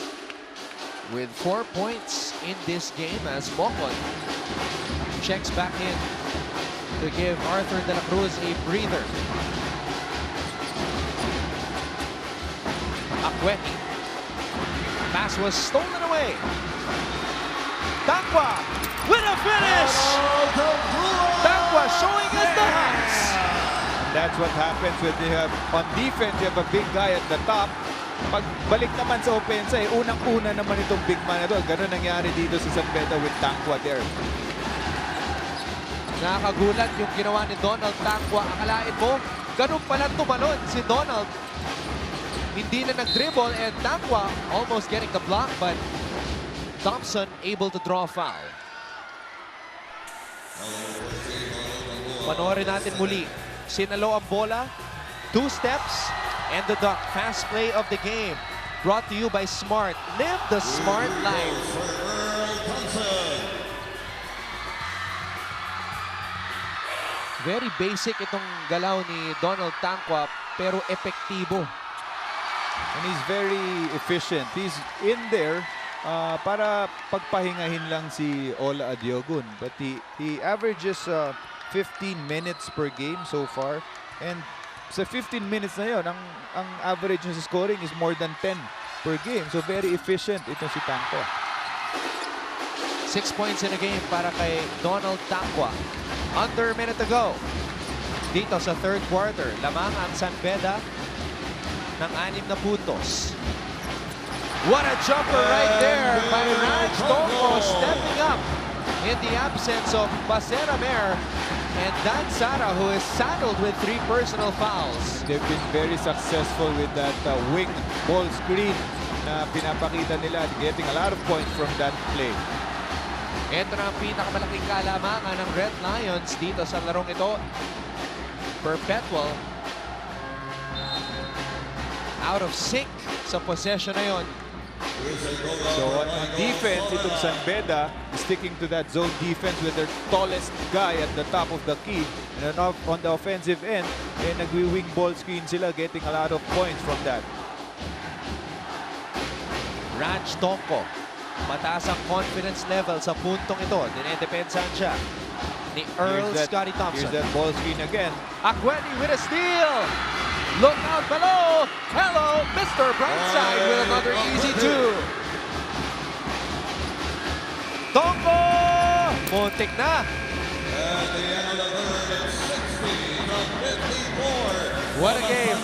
[SPEAKER 1] with 4 points in this game as Mocon checks back in to give Arthur de la Cruz a breather. Acueti. Pass was stolen away. Tangwa with a finish! Tangwa showing us the hands.
[SPEAKER 5] That's what happens when you have, on defense, you have a big guy at the top. Pagbalik naman sa opensa, unang-una naman itong big man na to. Ganun nangyari dito sa San Beda with Tangwa there.
[SPEAKER 1] Nakakagulat yung ginawa ni Donald Tangwa. Akalain mo, ganun pala tumalon si Donald. Hindi na nag-dribble and Tangwa almost getting the block but Thompson able to draw a foul. Panoorin natin muli. Sinalo ang bola, 2 steps, and the dunk. Fast play of the game. Brought to you by Smart. Live the Smart life. Very basic itong galaw ni Donald Tangwa, pero epektibo.
[SPEAKER 5] And he's very efficient. He's in there para pagpahingahin lang si Ola Adiogun. But he averages 15 minutes per game so far. And sa 15 minutes na yun, ang average niya sa scoring is more than 10 per game. So very efficient ito si Tangwa.
[SPEAKER 1] 6 points in a game para kay Donald Tangwa. Under a minute to go. Dito sa third quarter, lamang ang San Beda ng 6 na puntos. What a jumper right there by Raj Tongko, stepping up in the absence of Basera Mer and Dan Sara, who is saddled with 3 personal fouls.
[SPEAKER 5] They've been very successful with that wing ball screen na pinapakita nila, getting a lot of points from that play.
[SPEAKER 1] Ito na ang pinakamalaking kalamangan ng Red Lions dito sa larong ito. Perpetual out of sync sa possession na yon.
[SPEAKER 5] So on defense, itong San Beda sticking to that zone defense with their tallest guy at the top of the key. And on the offensive end, nagwi-wing ball screen sila, getting a lot of points from that.
[SPEAKER 1] Raj Tongko, mataas ang confidence level sa puntong ito. Dinedepensahan siya ni Earl Scotty Thompson.
[SPEAKER 5] Here's that ball screen again.
[SPEAKER 1] Acueti with a steal. Look out below. Hello, Mr. Brightside with another easy 2. Tongko! Muntik na. What a game.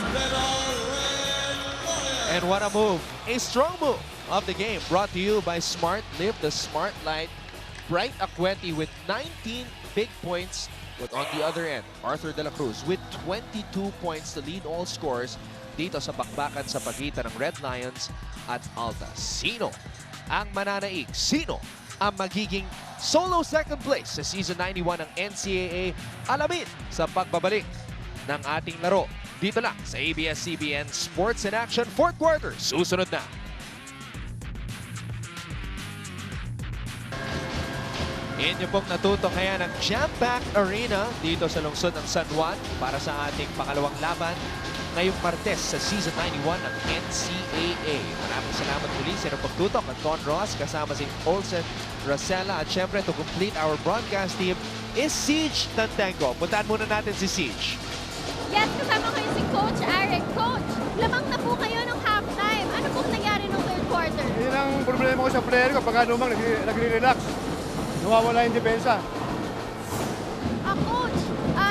[SPEAKER 1] And what a move. A strong move of the game brought to you by Smart. Live the Smart life. Bright Acueti with 19 big points. But on the other end, Arthur de la Cruz with 22 points to lead all scores dito sa bakbakan sa pagitan ng Red Lions at Alta. Sino ang mananaig? Sino ang magiging solo second place sa Season 91 ng NCAA? Alamin sa pagbabalik ng ating laro Dito lang sa ABS-CBN Sports in Action 4th quarter. Susunod na. Inyo pong natutunghayan ang jam-packed arena dito sa lungsod ng San Juan para sa ating pangalawang laban ngayong Martes sa Season 91 ng NCAA. Maraming salamat muli sa inyong pagtutok at Con Ross kasama si Olsen, Rosella at syempre to complete our broadcast team is Siege Tantengo. Puntaan muna natin si Siege.
[SPEAKER 3] Yes, kasama ko yung si Coach Eric. Coach, lamang na po kayo ng halftime. Ano pong nangyari nung third quarter?
[SPEAKER 8] Yun ang problema ko sa player ko. Pagka lumang nagre-relax, nawawala yung depensa.
[SPEAKER 3] Coach,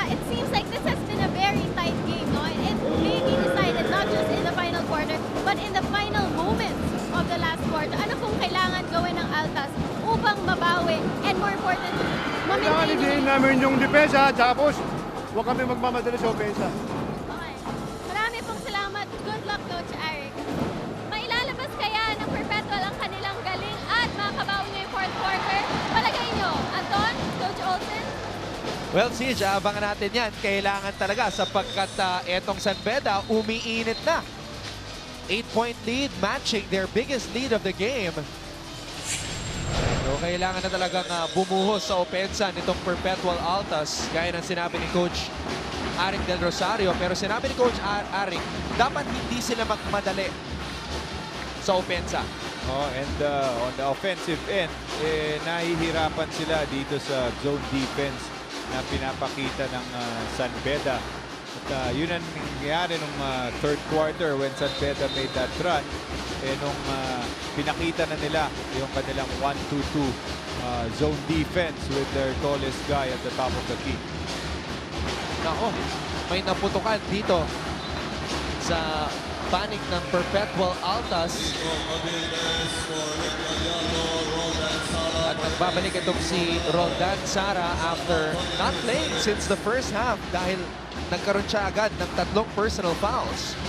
[SPEAKER 3] it seems like this has been a very tight game, no? It may be decided not just in the final quarter, but in the final moments of the last quarter. Ano pong kailangan gawin ng Altas upang mabawi and more importantly,
[SPEAKER 8] Kailangan
[SPEAKER 3] ma-maintain
[SPEAKER 8] i-gain namin yung depensa, tapos huwag kami magmamadali sa opensa.
[SPEAKER 3] Okay. Marami pong salamat. Good luck, Coach Eric. Mailalabas kaya ng Perpetual ang kanilang galing at makabawi ngayong fourth quarter? Palagay nyo, Anton, Coach Olsen?
[SPEAKER 1] Well, Siege, abangan natin yan. Kailangan talaga sapagkat etong San Beda umiinit na. 8-point lead, matching their biggest lead of the game. So, kailangan na talagang bumuhos sa opensa nitong Perpetual Altas. Gaya ng sinabi ni Coach Arik Del Rosario. Pero sinabi ni Coach Arik, dapat hindi sila magmadali sa opensa.
[SPEAKER 5] Oh, and on the offensive end, nahihirapan sila dito sa zone defense na pinapakita ng San Beda. At yun ang nangyari nung third quarter when San Beda made that run. Nung pinakita na nila yung kanilang 1-2-2 zone defense with their tallest guy at the top of the key.
[SPEAKER 1] Nako, may naputukan dito sa panic ng Perpetual Altas. At nagbabalik itong si Roldan Sara after not playing since the first half dahil nagkaroon siya agad ng 3 personal fouls.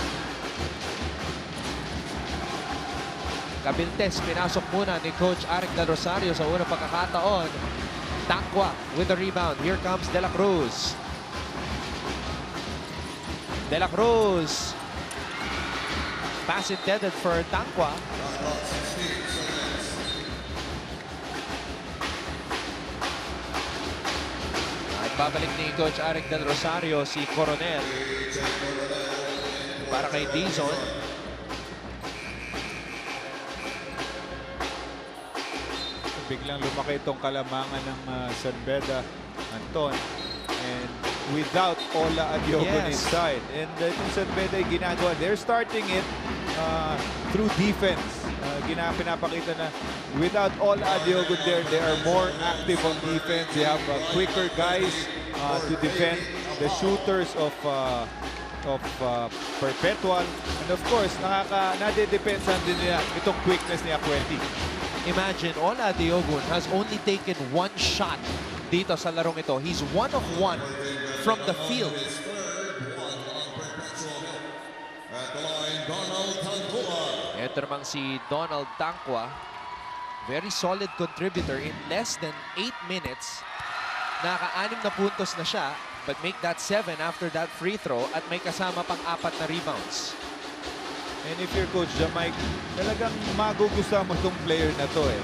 [SPEAKER 1] Cabiltes, pinasok muna ni Coach Arik Del Rosario sa unang pagkakataon. Tangwa with the rebound. Here comes De La Cruz. De La Cruz. Pass intended for Tangwa. At babalik ni Coach Arik Del Rosario si Coronel para kay Dizon.
[SPEAKER 5] Biglang lumaki itong kalamangan ng San Beda, Anton. And without Ola Adiogun inside. And itong San Beda ay ginagawa. They're starting it through defense. Pinapakita na without Ola Adiogun there, they are more active on defense. They have quicker guys to defend the shooters of Perpetual. And of course, nade-depensan din nila itong quickness ni Akweti.
[SPEAKER 1] Imagine, Ola Diogun has only taken 1 shot dito sa larong ito. He's 1 of 1 from the field. Ito namang si Donald Tangwa. Very solid contributor in less than 8 minutes. Naka-6 na puntos na siya, but make that 7 after that free throw at may kasama pang 4 na rebounds.
[SPEAKER 5] And if you're Coach Jamaic, talagang magugustuhan mo itong player na to eh.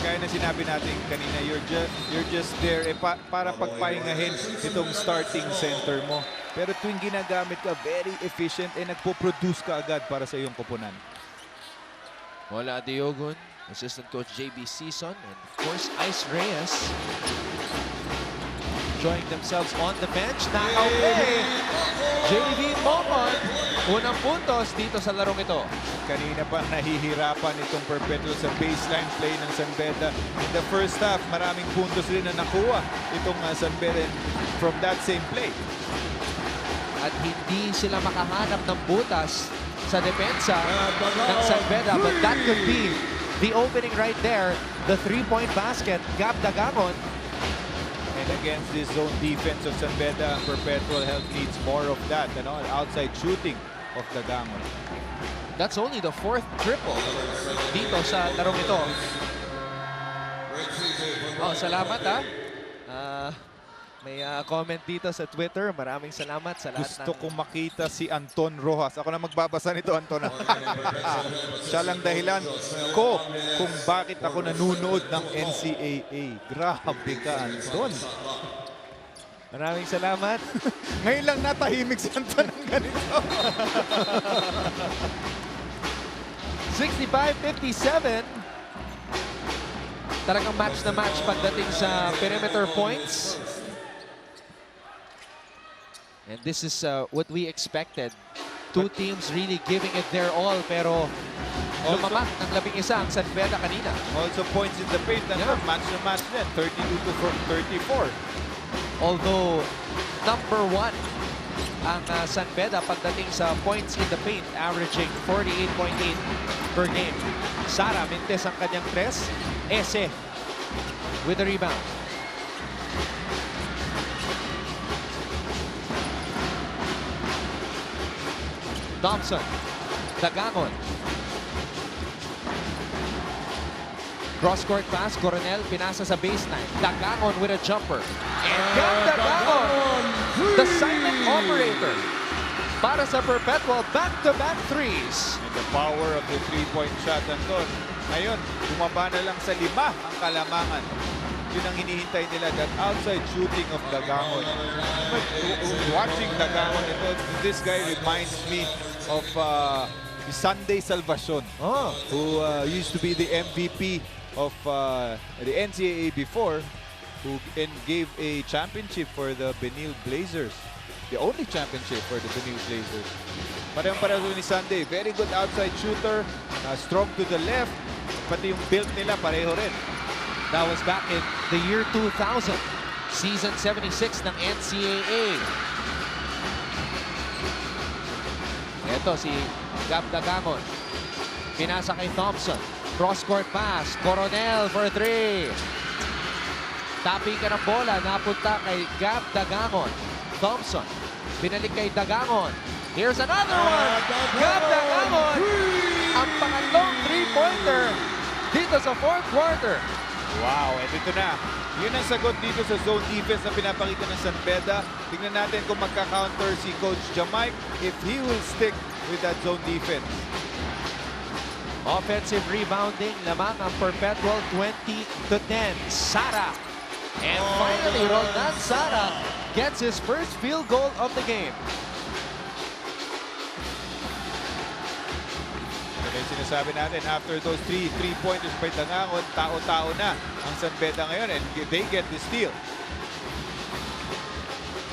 [SPEAKER 5] Kaya na sinabi natin kanina, you're just there para pagpahingahin itong starting center mo. Pero tuwing ginagamit ka, very efficient and nagpo-produce ka agad para sa iyong koponan.
[SPEAKER 1] Ola Diogun, assistant coach JB Season, and of course Ice Reyes enjoying themselves on the bench. Naka-away! JV Momon, unang puntos dito sa larong ito.
[SPEAKER 5] Kanina pa nahihirapan itong Perpetual sa baseline play ng San Beda. In the first half, maraming puntos rin na nakuha itong San Beda from that same play.
[SPEAKER 1] At hindi sila makahanap ng butas sa depensa ng San Beda. But that could be the opening right there. The 3-point basket, Gab Dagamon.
[SPEAKER 5] And against this zone defense of San Beda, Perpetual Health needs more of that. Outside shooting of Dagamon.
[SPEAKER 1] That's only the 4th triple dito sa larong ito. Oh, salamat ha. May comment dito sa Twitter. Maraming salamat sa lahat
[SPEAKER 5] Gusto kong makita si Anton Rojas. Ako na magbabasa nito, Anton. Siya lang dahilan ko kung bakit ako nanonood ng NCAA. Grabe ka, Anton.
[SPEAKER 1] Maraming salamat.
[SPEAKER 5] Ngayon lang natahimik si Anton ng ganito.
[SPEAKER 1] 65-57. Talagang match na match pagdating sa perimeter points. And this is what we expected. Two teams really giving it their all, pero lumamak ng 11 ang San Beda kanina.
[SPEAKER 5] Also points in the paint.
[SPEAKER 1] Yeah.
[SPEAKER 5] Match na match din. 32-34.
[SPEAKER 1] Although, number 1 ang San Beda pagdating sa points in the paint, averaging 48.8 per game. Sara Mintes ang kanyang 3. Ese with the rebound. Thompson, Dagangon. Cross-court pass, Coronel, pinasa sa baseline. Dagangon with a jumper. And Dagangon, the silent operator. Para sa perpetual back-to-back threes.
[SPEAKER 5] And the power of the three-point shot, Anton. Ngayon, bumaba na lang sa 5 ang kalamangan. Yun ang hinihintay nila, that outside shooting of Dagangon. But watching Dagangon, this guy reminds me of Sunday Salvacion, who used to be the MVP of the NCAA before, who gave a championship for the Benil Blazers. The only championship for the Benil Blazers. Parehong-pareho ni Sunday. Very good outside shooter, strong to the left, pati yung build nila pareho rin.
[SPEAKER 1] That was back in the year 2000, season 76 ng NCAA. Ito si Gab Dagangon. Pinasa kay Thompson. Cross-court pass. Coronel for 3. Tapping ka ng bola. Napunta kay Gab Dagangon. Thompson. Binalik kay Dagangon. Here's another one. Gab Dagangon. Ang pangatlong 3-pointer dito sa 4th quarter.
[SPEAKER 5] Wow, and ito na. Yun ang sagot dito sa zone defense na pinapakita ng San Beda. Tingnan natin kung magka-counter si Coach Jamaic if he will stick with that zone defense.
[SPEAKER 1] Offensive rebounding, lamang ang perpetual 20-10. Sara. And finally, Roldan Sara gets his first field goal of the game.
[SPEAKER 5] Yung sinasabi natin, after those three-pointers by Dagangon, tao-tao na ang San Beda ngayon, and they get the steal.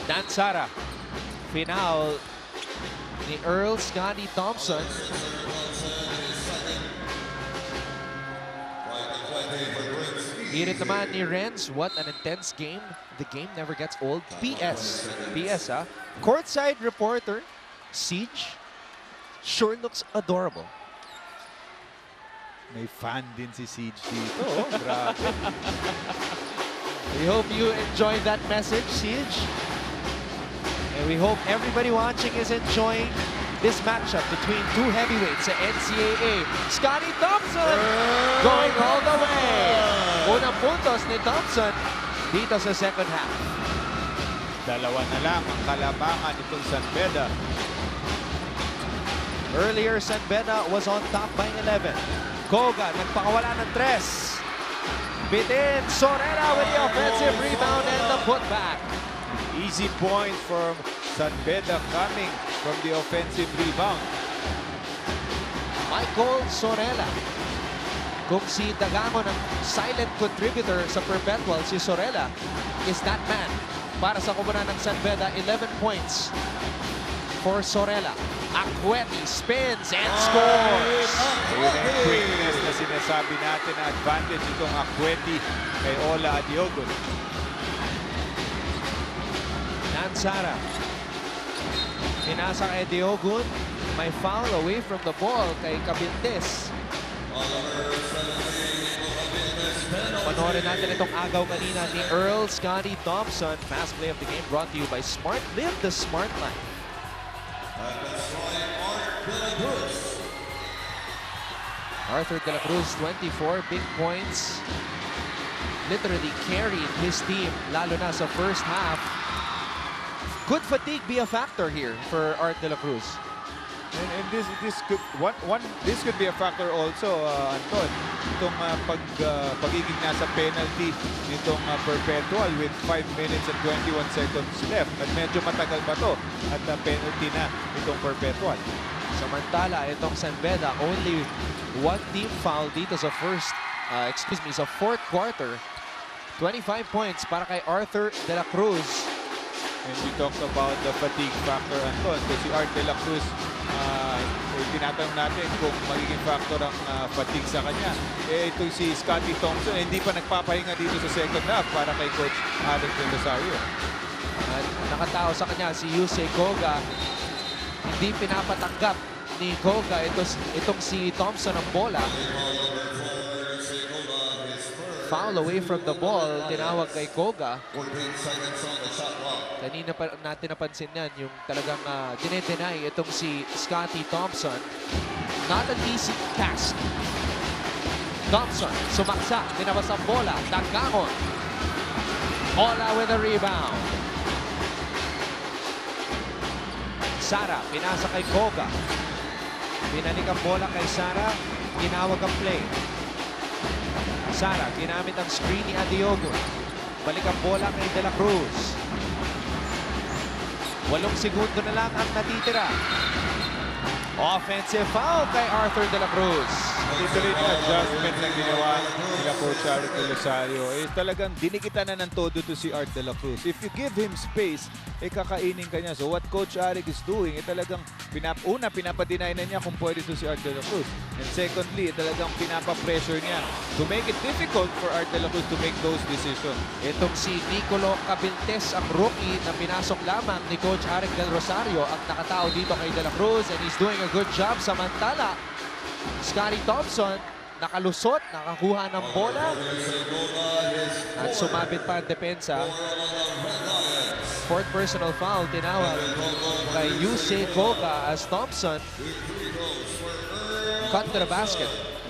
[SPEAKER 1] Dan Sara. Final ni Earl Scotty Thompson. Hirit naman ni Renz. What an intense game. The game never gets old. PS. PS, ha? Courtside reporter, Siege, sure looks adorable.
[SPEAKER 5] May fan din si Siege dito. Grabe.
[SPEAKER 1] We hope you enjoyed that message, Siege. And we hope everybody watching is enjoying this matchup between two heavyweights sa NCAA. Scotty Thompson going all the way. Unang puntos ni Thompson dito sa second half.
[SPEAKER 5] Dalawa na lang ang kalamangan itong San Beda.
[SPEAKER 1] Earlier, San Beda was on top by 11. Koga, nagpakawala ng 3. Bitin, Sorella with the offensive rebound and the putback.
[SPEAKER 5] Easy point from San Beda coming from the offensive rebound.
[SPEAKER 1] Michael Sorella. Kung si Dagangon ang silent contributor sa Perpetual, si Sorella is that man. Para sa koponan ng San Beda, 11 points for Sorella. Akweti spins and scores.
[SPEAKER 5] Yun ang quickness na sinasabi natin na advantage itong Akweti kay Ola Adiogun.
[SPEAKER 1] Nansara. Pinasa kay Diogun. May foul away from the ball kay Cabintes. Panoorin natin itong agaw kanina ni Earl Scotty Thompson. Fast play of the game brought to you by Smart. Live the Smart Life. Arthur De La Cruz, 24 big points. literally carried his team, lalo na sa first half. Could fatigue be a factor here for Art de la Cruz?
[SPEAKER 5] And this could be a factor also, Anton. Itong pagiging nasa penalty nitong Perpetual with 5 minutes and 21 seconds left. At medyo matagal pa to at penalty na itong Perpetual.
[SPEAKER 1] Samantala, itong San Beda, only one team foul dito sa sa fourth quarter. 25 points para kay Arthur de la Cruz.
[SPEAKER 5] And we talked about the fatigue factor, Anton. Kasi si Art de la Cruz, tinatanong natin kung magiging factor ang fatigue sa kanya. Ito si Scotty Thompson, hindi pa nagpapahinga dito sa second half para kay Coach Alex de Rosario.
[SPEAKER 1] At nakatao sa kanya si Yusei Koga. Hindi pinapatanggap ni Koga itong si Thompson ang bola. Foul away from the ball, tinawag kay Koga. Kanina pa natin napansin yan, yung talagang dinedenay itong si Scotty Thompson. Not an easy task. Thompson, sumaksa, tinabas ang bola, Dagangon. Ola with a rebound. Sara, pinasa kay Koga. Binalik ang bola kay Sara, ginawag ang play. Sara, ginamit ang screen ni Adiogo. Balik ang bola kay De La Cruz. 8 segundo na lang ang natitira. Offensive foul kay Arthur de la Cruz.
[SPEAKER 5] Ito rin yung adjustment na ginawa nila Coach Art de Rosario. Talagang dinikitan na ng todo to si Art de la Cruz. If you give him space, kakainin ka niya. So what Coach Art is doing, talagang pinapadeny na niya kung pwede to si Art de la Cruz. And secondly, talagang pinapa-pressure niya to make it difficult for Art de la Cruz to make those decisions.
[SPEAKER 1] Itong si Nicolo Cabiltes, ang rookie na pinasok lamang ni Coach Art del Rosario, ang nakatao dito kay de la Cruz, and he's doing a good job. Samantala, Scotty Thompson nakalusot, nakakuha ng bola at sumabit pa ang depensa. Fourth personal foul tinawag kay Yusei Koga as Thompson cut to the basket.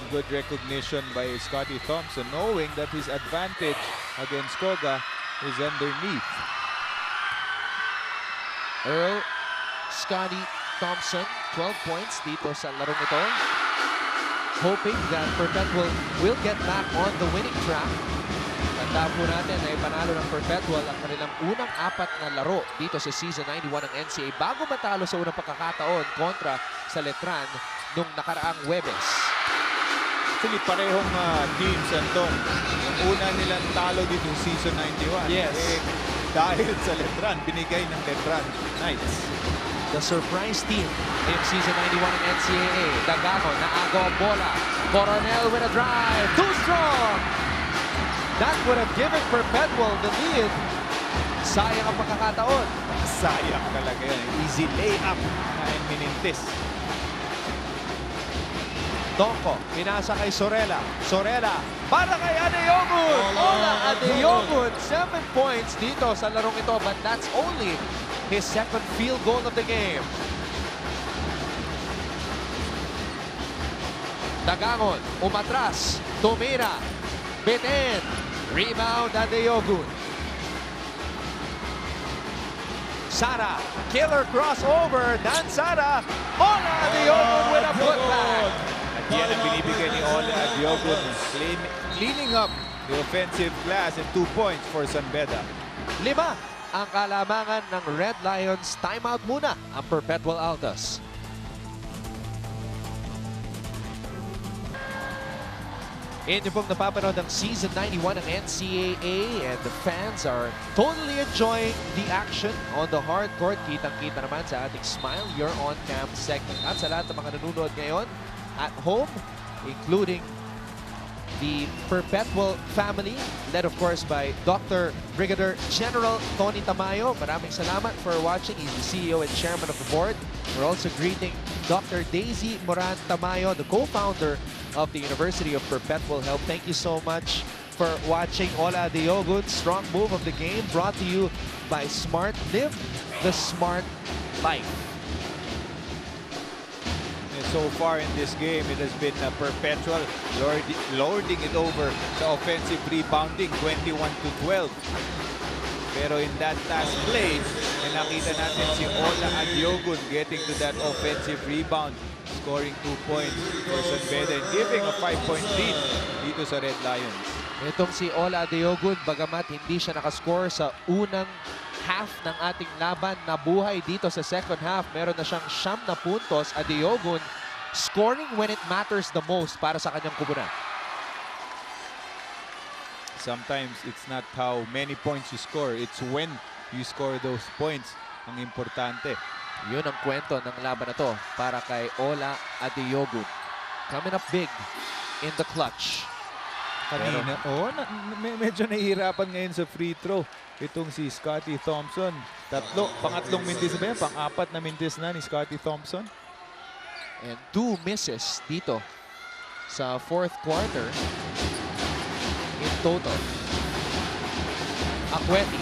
[SPEAKER 5] Good recognition by Scotty Thompson, knowing that his advantage against Koga is underneath.
[SPEAKER 1] Earl, Scotty Thompson, 12 points dito sa larong ito. Hoping that Perpetual will get back on the winning track. Tanda po natin ay panalo ng Perpetual ang kanilang unang 4 na laro dito sa Season 91 ng NCAA bago matalo sa unang pagkakataon kontra sa Letran nung nakaraang Huwebes.
[SPEAKER 5] Actually, parehong teams, Anton. Ang una nilang talo dito sa Season 91.
[SPEAKER 1] Yes.
[SPEAKER 5] Dahil sa Letran, binigay ng Letran Knights.
[SPEAKER 1] The surprise team ngayong Season 91 ng NCAA. Dagangon, naago ang bola. Coronel with a drive. Too strong! That would have given Perpetual the lead. Sayang ang pagkakataon.
[SPEAKER 5] Sayang talaga yan. Easy layup na Menintes.
[SPEAKER 1] Tonko, pinasa kay Sorella. Sorella, para kay Adeogun! Ola Adeogun, 7 points dito sa larong ito, but that's only his second field goal of the game. Dagangon, umatras, tumira, bitin, rebound Adeogun. Sara, killer crossover, Dan Sara, Ola Adeogun with a putback.
[SPEAKER 5] At yan ang binibigay ni Ola Adeogun, cleaning up the offensive glass and 2 points for San Beda.
[SPEAKER 1] 5 ang kalamangan ng Red Lions. Timeout muna ang Perpetual Altos. Inyo pong napapanood ang Season 91 ng NCAA, and the fans are totally enjoying the action on the hard court. Kitang-kita naman sa ating Smile Your On Cam segment. At sa lahat ng mga nanonood ngayon at home, including the Perpetual family, led of course by Dr. Brigadier General Tony Tamayo. Maraming salamat for watching. He's the CEO and Chairman of the Board. We're also greeting Dr. Daisy Moran Tamayo, the co-founder of the University of Perpetual Health. Thank you so much for watching. Ola Adeogun, strong move of the game, brought to you by Smart. Live the smart life.
[SPEAKER 5] so far in this game, it has been perpetual, lording it over sa offensive rebounding, 21-12. Pero in that last play, nakita natin si Ola Adiogun getting to that offensive rebound, scoring 2 points for San Beda and giving a 5-point lead dito sa Red Lions.
[SPEAKER 1] Itong si Ola Adiogun, bagamat hindi siya nakascore sa unang half ng ating laban, nabuhay dito sa second half. Meron na siyang 9 na puntos. Adiogun scoring when it matters the most para sa kanyang kubunan.
[SPEAKER 5] Sometimes it's not how many points you score, it's when you score those points ang importante.
[SPEAKER 1] Yun ang kwento ng laban na to para kay Ola Adiogun. Coming up big in the clutch.
[SPEAKER 5] Kanina, medyo nahihirapan ngayon sa free throw. Itong si Scotty Thompson. Pangatlong mintis ba yan? Pang-apat na mintis na ni Scotty Thompson.
[SPEAKER 1] And 2 misses dito sa fourth quarter in total. Akweti.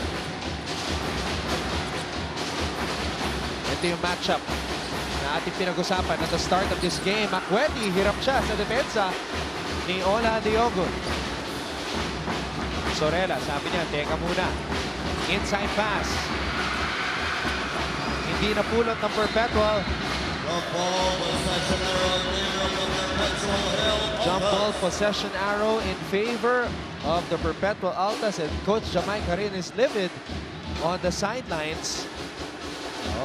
[SPEAKER 1] Ito yung matchup na ating pinag-usapan at the start of this game. Akweti, hirap siya sa depensa ni Ola Adiogun. Sorella, sabi niya, teka muna. Inside pass. Hindi napulot ng Perpetual. Jump ball possession arrow in favor of the Perpetual Altas, and Coach Jamai Karin is livid on the sidelines.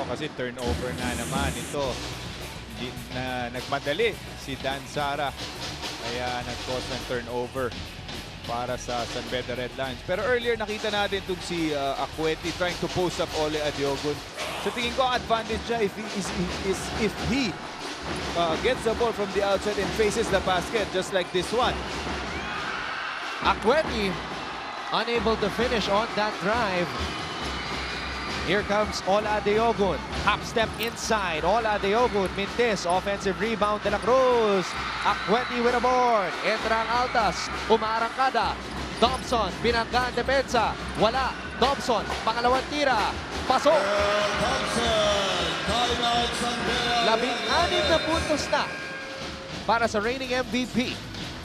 [SPEAKER 5] Kasi turnover nga naman ito. Hindi na nagmadali si Dan Sara. Kaya nag-cause ng turnover para sa San Beda Red Lions. Pero earlier nakita natin itong si Akweti trying to post up Ole Adiogun. So tingin ko ang advantage niya if he gets the ball from the outside and faces the basket just like this one.
[SPEAKER 1] Akweti unable to finish on that drive. Here comes Ola Adiogun. Half step inside. Ola Adiogun. Mintis. Offensive rebound. De La Cruz. Akweti with a board. Entra ang Altas. Umarangkada. Thompson. Binangga ang depensa. Wala. Thompson. Pangalawang tira. Pasok. 16 na puntos na para sa reigning MVP,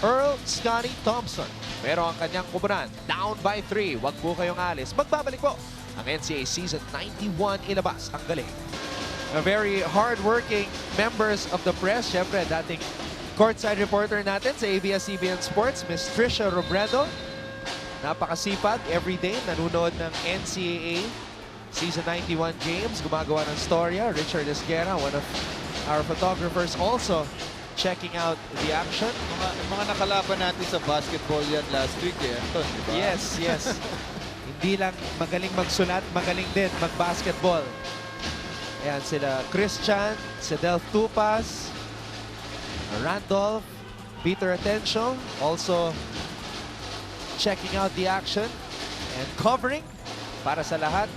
[SPEAKER 1] Earl Scotty Thompson. Pero ang kanyang kubunan, down by 3. Huwag po kayong alis. Magbabalik po ang NCAA Season 91, ilabas ang galing. A very hard-working members of the press. Siyempre, dating courtside reporter natin sa ABS-CBN Sports, Ms. Trisha Robredo. Napakasipag, everyday, nanonood ng NCAA Season 91 games, gumagawa ng storya. Richard Esguera, one of our photographers, also checking out the action.
[SPEAKER 5] Mga nakalaban natin sa basketball yan last week Anton, di ba?
[SPEAKER 1] Yes, yes. Hindi lang magaling magsulat, magaling din mag-basketball. Ayan sila Christian, Sedel Tupas, Randolph, Peter Atencio, also checking out the action and covering para sa lahat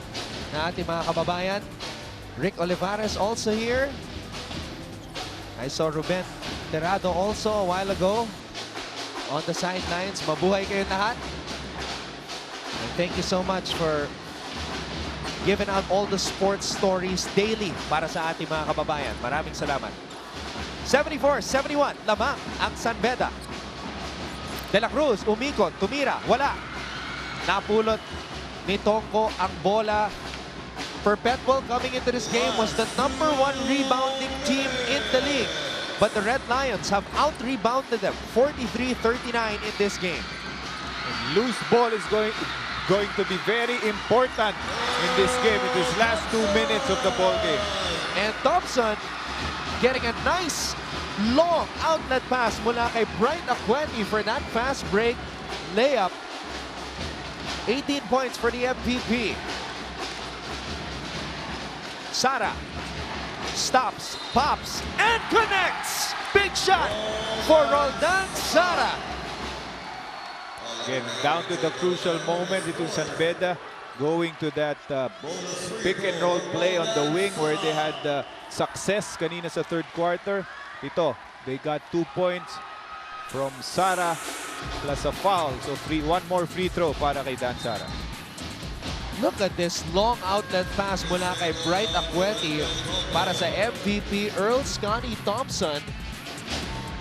[SPEAKER 1] na ating mga kababayan. Rick Olivares also here. I saw Ruben Terrado also a while ago on the sidelines. Mabuhay kayo lahat. And thank you so much for giving out all the sports stories daily para sa ating mga kababayan. Maraming salamat. 74-71, lamang ang San Beda. De La Cruz, umikot, tumira, wala. Napulot ni Tongko ang bola. Perpetual coming into this game was the #1 rebounding team in the league. But the Red Lions have out-rebounded them 43-39 in this game.
[SPEAKER 5] And loose ball is going to be very important in this game, in these last 2 minutes of the ball game.
[SPEAKER 1] And Thompson getting a nice long outlet pass mula kay Bright Akweti for that fast break layup. 18 points for the MVP. Sara stops, pops, and connects. Big shot for Roldan Sara.
[SPEAKER 5] Again, down to the crucial moment itong San Beda going to that pick and roll play on the wing where they had success kanina sa third quarter. Ito, they got 2 points from Sara plus a foul. So one more free throw para kay Dan Sara.
[SPEAKER 1] Look at this long outlet pass mula kay Bright Acueti para sa MVP Earl Scotty Thompson.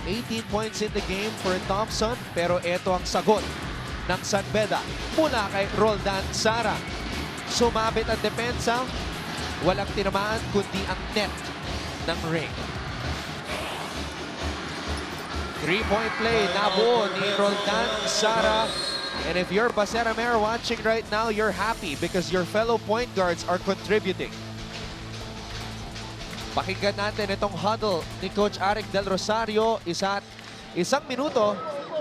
[SPEAKER 1] 18 points in the game for Thompson, pero ito ang sagot ng San Beda mula kay Roldan Sara. Sumabit ang depensa, walang tinamaan kundi ang net ng ring. 3-point play, nabuo ni Roldan Sara. And if you're Basera-Mer watching right now, you're happy because your fellow point guards are contributing. Pakinggan natin itong huddle ni Coach Arik Del Rosario. Isang minuto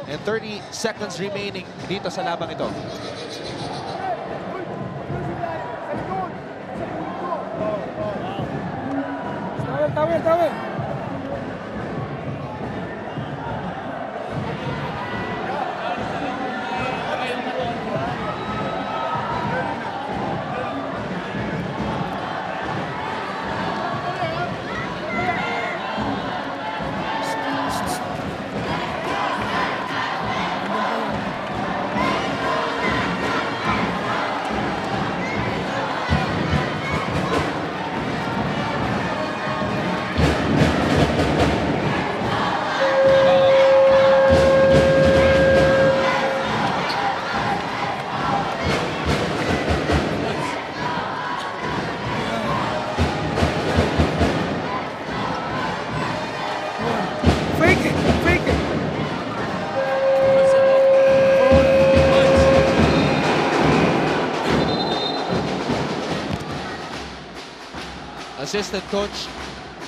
[SPEAKER 1] and 30 seconds remaining dito sa labang ito.
[SPEAKER 7] Tawid.
[SPEAKER 1] Assistant coach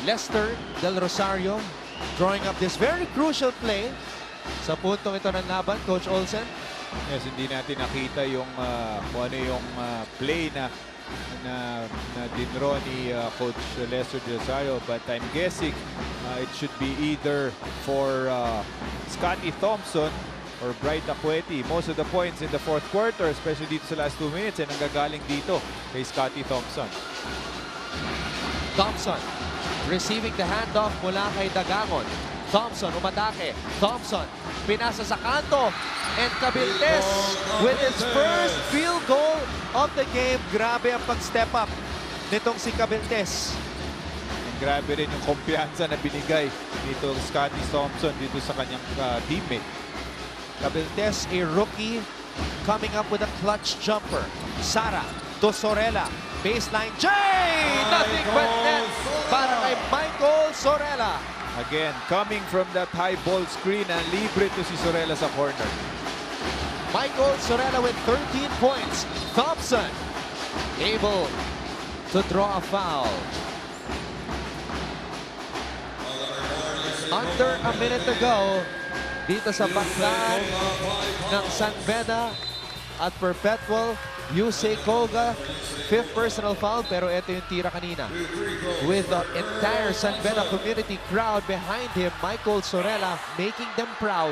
[SPEAKER 1] Lester Del Rosario drawing up this very crucial play sa puntong ito ng laban. Coach Olsen.
[SPEAKER 5] Yes, hindi natin nakita yung kung ano yung play na dinraw ni Coach Lester Del Rosario, but I'm guessing it should be either for Scotty Thompson or Bright Acueti. Most of the points in the fourth quarter, especially dito sa last 2 minutes, ay nanggagaling dito kay Scotty Thompson.
[SPEAKER 1] Thompson receiving the handoff mula kay Dagangon. Thompson umatake. Thompson pinasa sa kanto. And Cabildes with his first field goal of the game. Grabe ang pag-step up nitong si Cabildes.
[SPEAKER 5] And grabe rin yung kumpiyansa na binigay nito Scotty Thompson dito sa kanyang teammate.
[SPEAKER 1] Cabildes, a rookie, coming up with a clutch jumper. Sara to Sorella. Baseline J! Nothing but net para kay Michael Sorella.
[SPEAKER 5] Again, coming from that high ball screen, and libre to si Sorella sa corner.
[SPEAKER 1] Michael Sorella with 13 points. Thompson able to draw a foul. Under a minute to go dito sa baklan ng San Beda at Perpetual. Yusei Koga, 5th personal foul, pero ito yung tira kanina. With the entire San Beda community crowd behind him, Michael Sorella making them proud,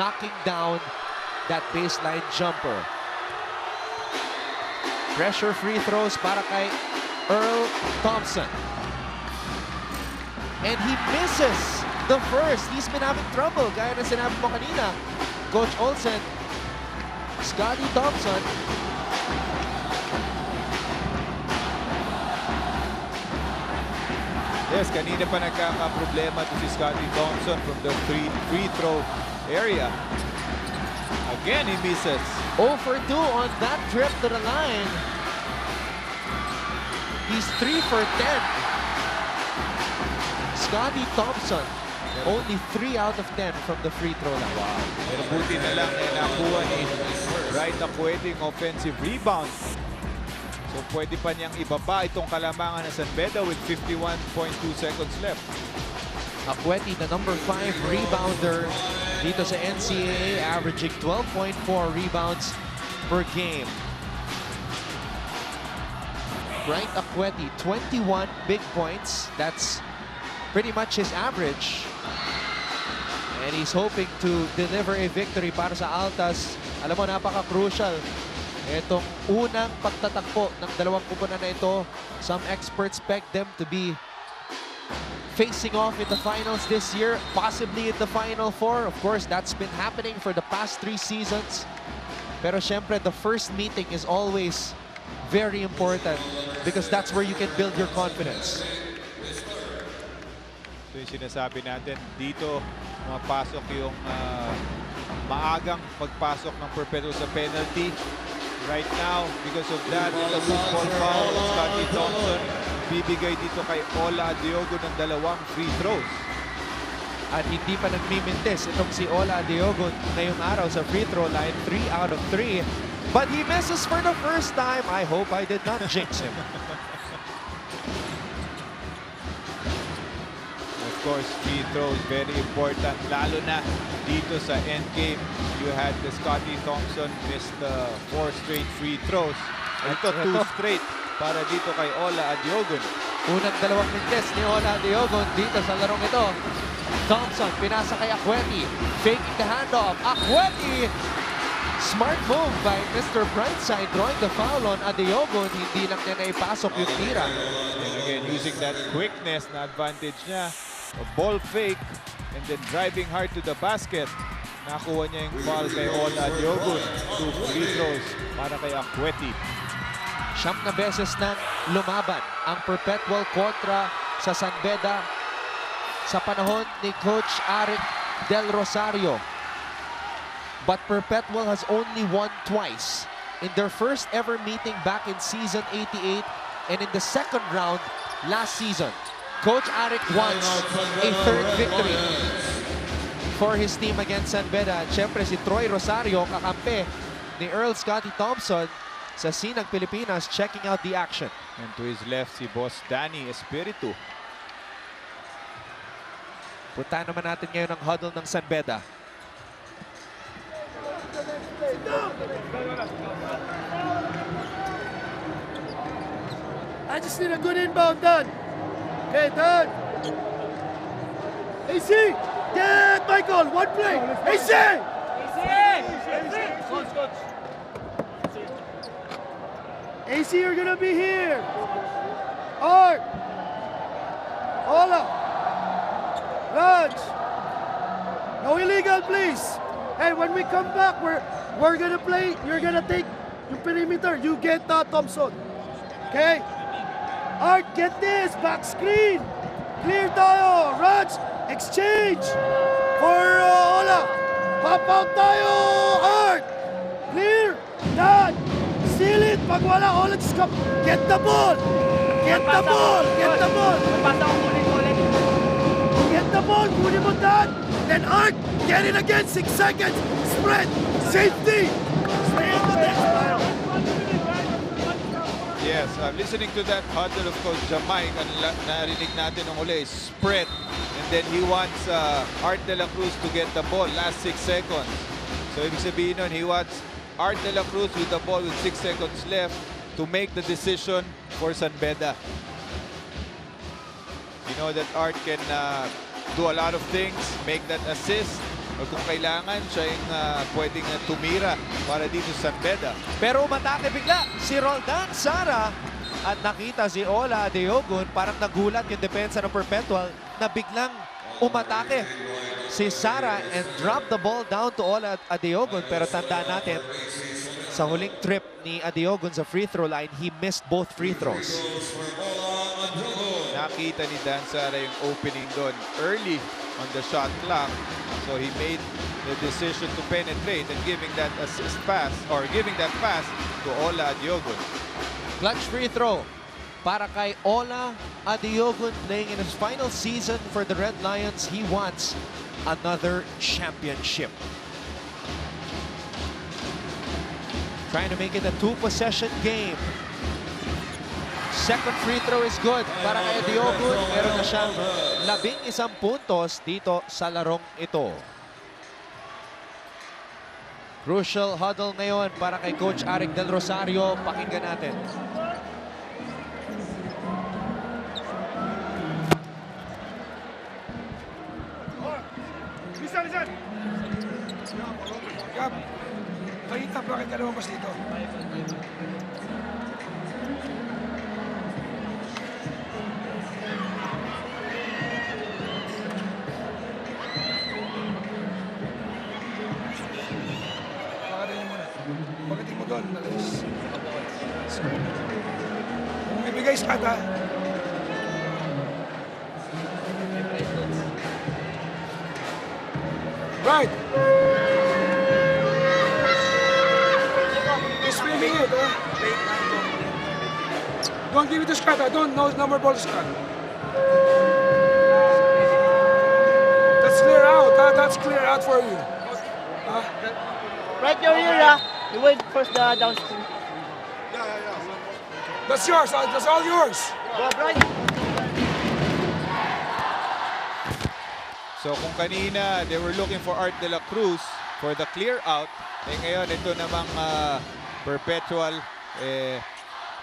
[SPEAKER 1] knocking down that baseline jumper. Pressure free throws para kay Earl Thompson. And he misses the first. He's been having trouble, gaya na sinabi mo kanina, Coach Olsen. Scotty Thompson.
[SPEAKER 5] Yes, kanina pa nagkakaproblema to si Scotty Thompson from the free throw area. Again, he misses.
[SPEAKER 1] 0 for 2 on that trip to the line. He's 3 for 10. Scotty Thompson, only 3 out of 10 from the free throw line.
[SPEAKER 5] Wow. Pero buti na lang nakuha ni Bright Acueti yung offensive rebound. So pwede pa niyang ibaba itong kalamangan ng San Beda with 51.2 seconds left.
[SPEAKER 1] Acueti, the number 5 rebounder dito sa NCAA, averaging 12.4 rebounds per game. Bright Acueti, 21 big points. That's pretty much his average. And he's hoping to deliver a victory para sa Altas. Alam mo, napaka-crucial itong unang pagtatakbo ng dalawang kupunan na ito. Some experts peg them to be facing off in the finals this year, possibly in the Final Four. Of course, that's been happening for the past 3 seasons. Pero syempre, the first meeting is always very important because that's where you can build your confidence.
[SPEAKER 5] So yung sinasabi natin, dito mapasok yung maagang pagpasok ng Perpetual sa penalty. Right now, because of that, the football foul, Scotty Thompson bibigay dito kay Ola Adiogo ng 2 free throws.
[SPEAKER 1] At hindi pa nagmimintis itong si Ola Adiogo ngayong araw sa free throw line, 3 out of 3. But he misses for the first time. I hope I did not jinx him.
[SPEAKER 5] Of course, free throws, very important. Lalo na dito sa end game, you had the Scotty Thompson missed 4 straight free throws. Ito, 2 straight para dito kay Ola Adiogo.
[SPEAKER 1] Unang 2 minutes ni Ola Adiogo dito sa larong ito. Thompson, pinasa kay Akweti. Faking the handoff. Akweti! Smart move by Mr. Brightside, drawing the foul on Adiogo. Hindi lang niya naipasok yung tira.
[SPEAKER 5] And again, using that quickness na advantage niya. A ball fake and then driving hard to the basket. Nakuha niya yung foul kay Ola Adiogo. 2 free throws para kay Akweti.
[SPEAKER 1] 9 na beses nang lumaban ang Perpetual kontra sa San Beda sa panahon ni Coach Arik Del Rosario. But Perpetual has only won twice. In their first ever meeting back in season 88 and in the second round last season. Coach Arik wants a 3rd victory for his team against San Beda. At syempre si Troy Rosario, kakampi ni Earl Scotty Thompson sa Sinag, Pilipinas, checking out the action.
[SPEAKER 5] And to his left, si Boss Danny Espiritu.
[SPEAKER 1] Punta naman natin ngayon ang huddle ng San Beda.
[SPEAKER 8] I just need a good inbound, done. Okay, done. AC, get Michael, 1 play. AC! AC, you're gonna be here. Art. Ola. Raj. No illegal, please. Hey, when we come back, we're gonna play. You're gonna take your perimeter. You get Thompson. Okay? Art, get this. Back screen. Clear tayo. Raj, exchange. For Ola. Pop out tayo. Art. Clear. Done. Seal it. Pag wala, Ola, just come. Get the ball. Get the ball. Get the ball. Get the ball. Kunin mo, done. Then Art, get it again. 6 seconds. Spread. Safety. Stay on the next pile.
[SPEAKER 5] Yes, listening to that huddle of Coach Jamaic, narinig natin ng uli, spread. And then he wants Art de la Cruz to get the ball last 6 seconds. So ibig sabihin nun, he wants Art de la Cruz with the ball with 6 seconds left to make the decision for San Beda. You know that Art can do a lot of things, make that assist, o kung kailangan, siya yung pwedeng tumira para dito sa San Beda.
[SPEAKER 1] Pero umatake bigla si Roldan Sara at nakita si Ola Adiogo, parang nagulat yung depensa ng Perpetual na biglang umatake si Sara and drop the ball down to Ola Adiogo. Pero tandaan natin, sa huling trip ni Adiogo sa free throw line, he missed both free throws.
[SPEAKER 5] Nakita ni Dan Sara yung opening doon early on the shot clock. So he made the decision to penetrate and giving that assist pass or giving that pass to Ola Adiogo.
[SPEAKER 1] Clutch free throw para kay Ola Adiogo, playing in his final season for the Red Lions. He wants another championship. Trying to make it a 2-possession game. Second free throw is good para kay Adiogo. Meron na siyang 11 puntos dito sa larong ito. Crucial huddle ngayon para kay Coach Arik Del Rosario. Pakinggan natin.
[SPEAKER 8] Lisan! Gab, pakita, bakit ka naman pas dito? Pagatin mo muna. Pagatin mo doon. Scott, ha? Right. He's bringing it, huh? Don't give it to Scott, I don't know number ball, Scott. That's clear out, huh? That's clear out for you.
[SPEAKER 9] Right your ear, yeah. You went first the downstream.
[SPEAKER 8] That's yours, that's all yours.
[SPEAKER 9] Go, Brian.
[SPEAKER 5] So kung kanina they were looking for Art de la Cruz for the clear out, ngayon ito namang perpetual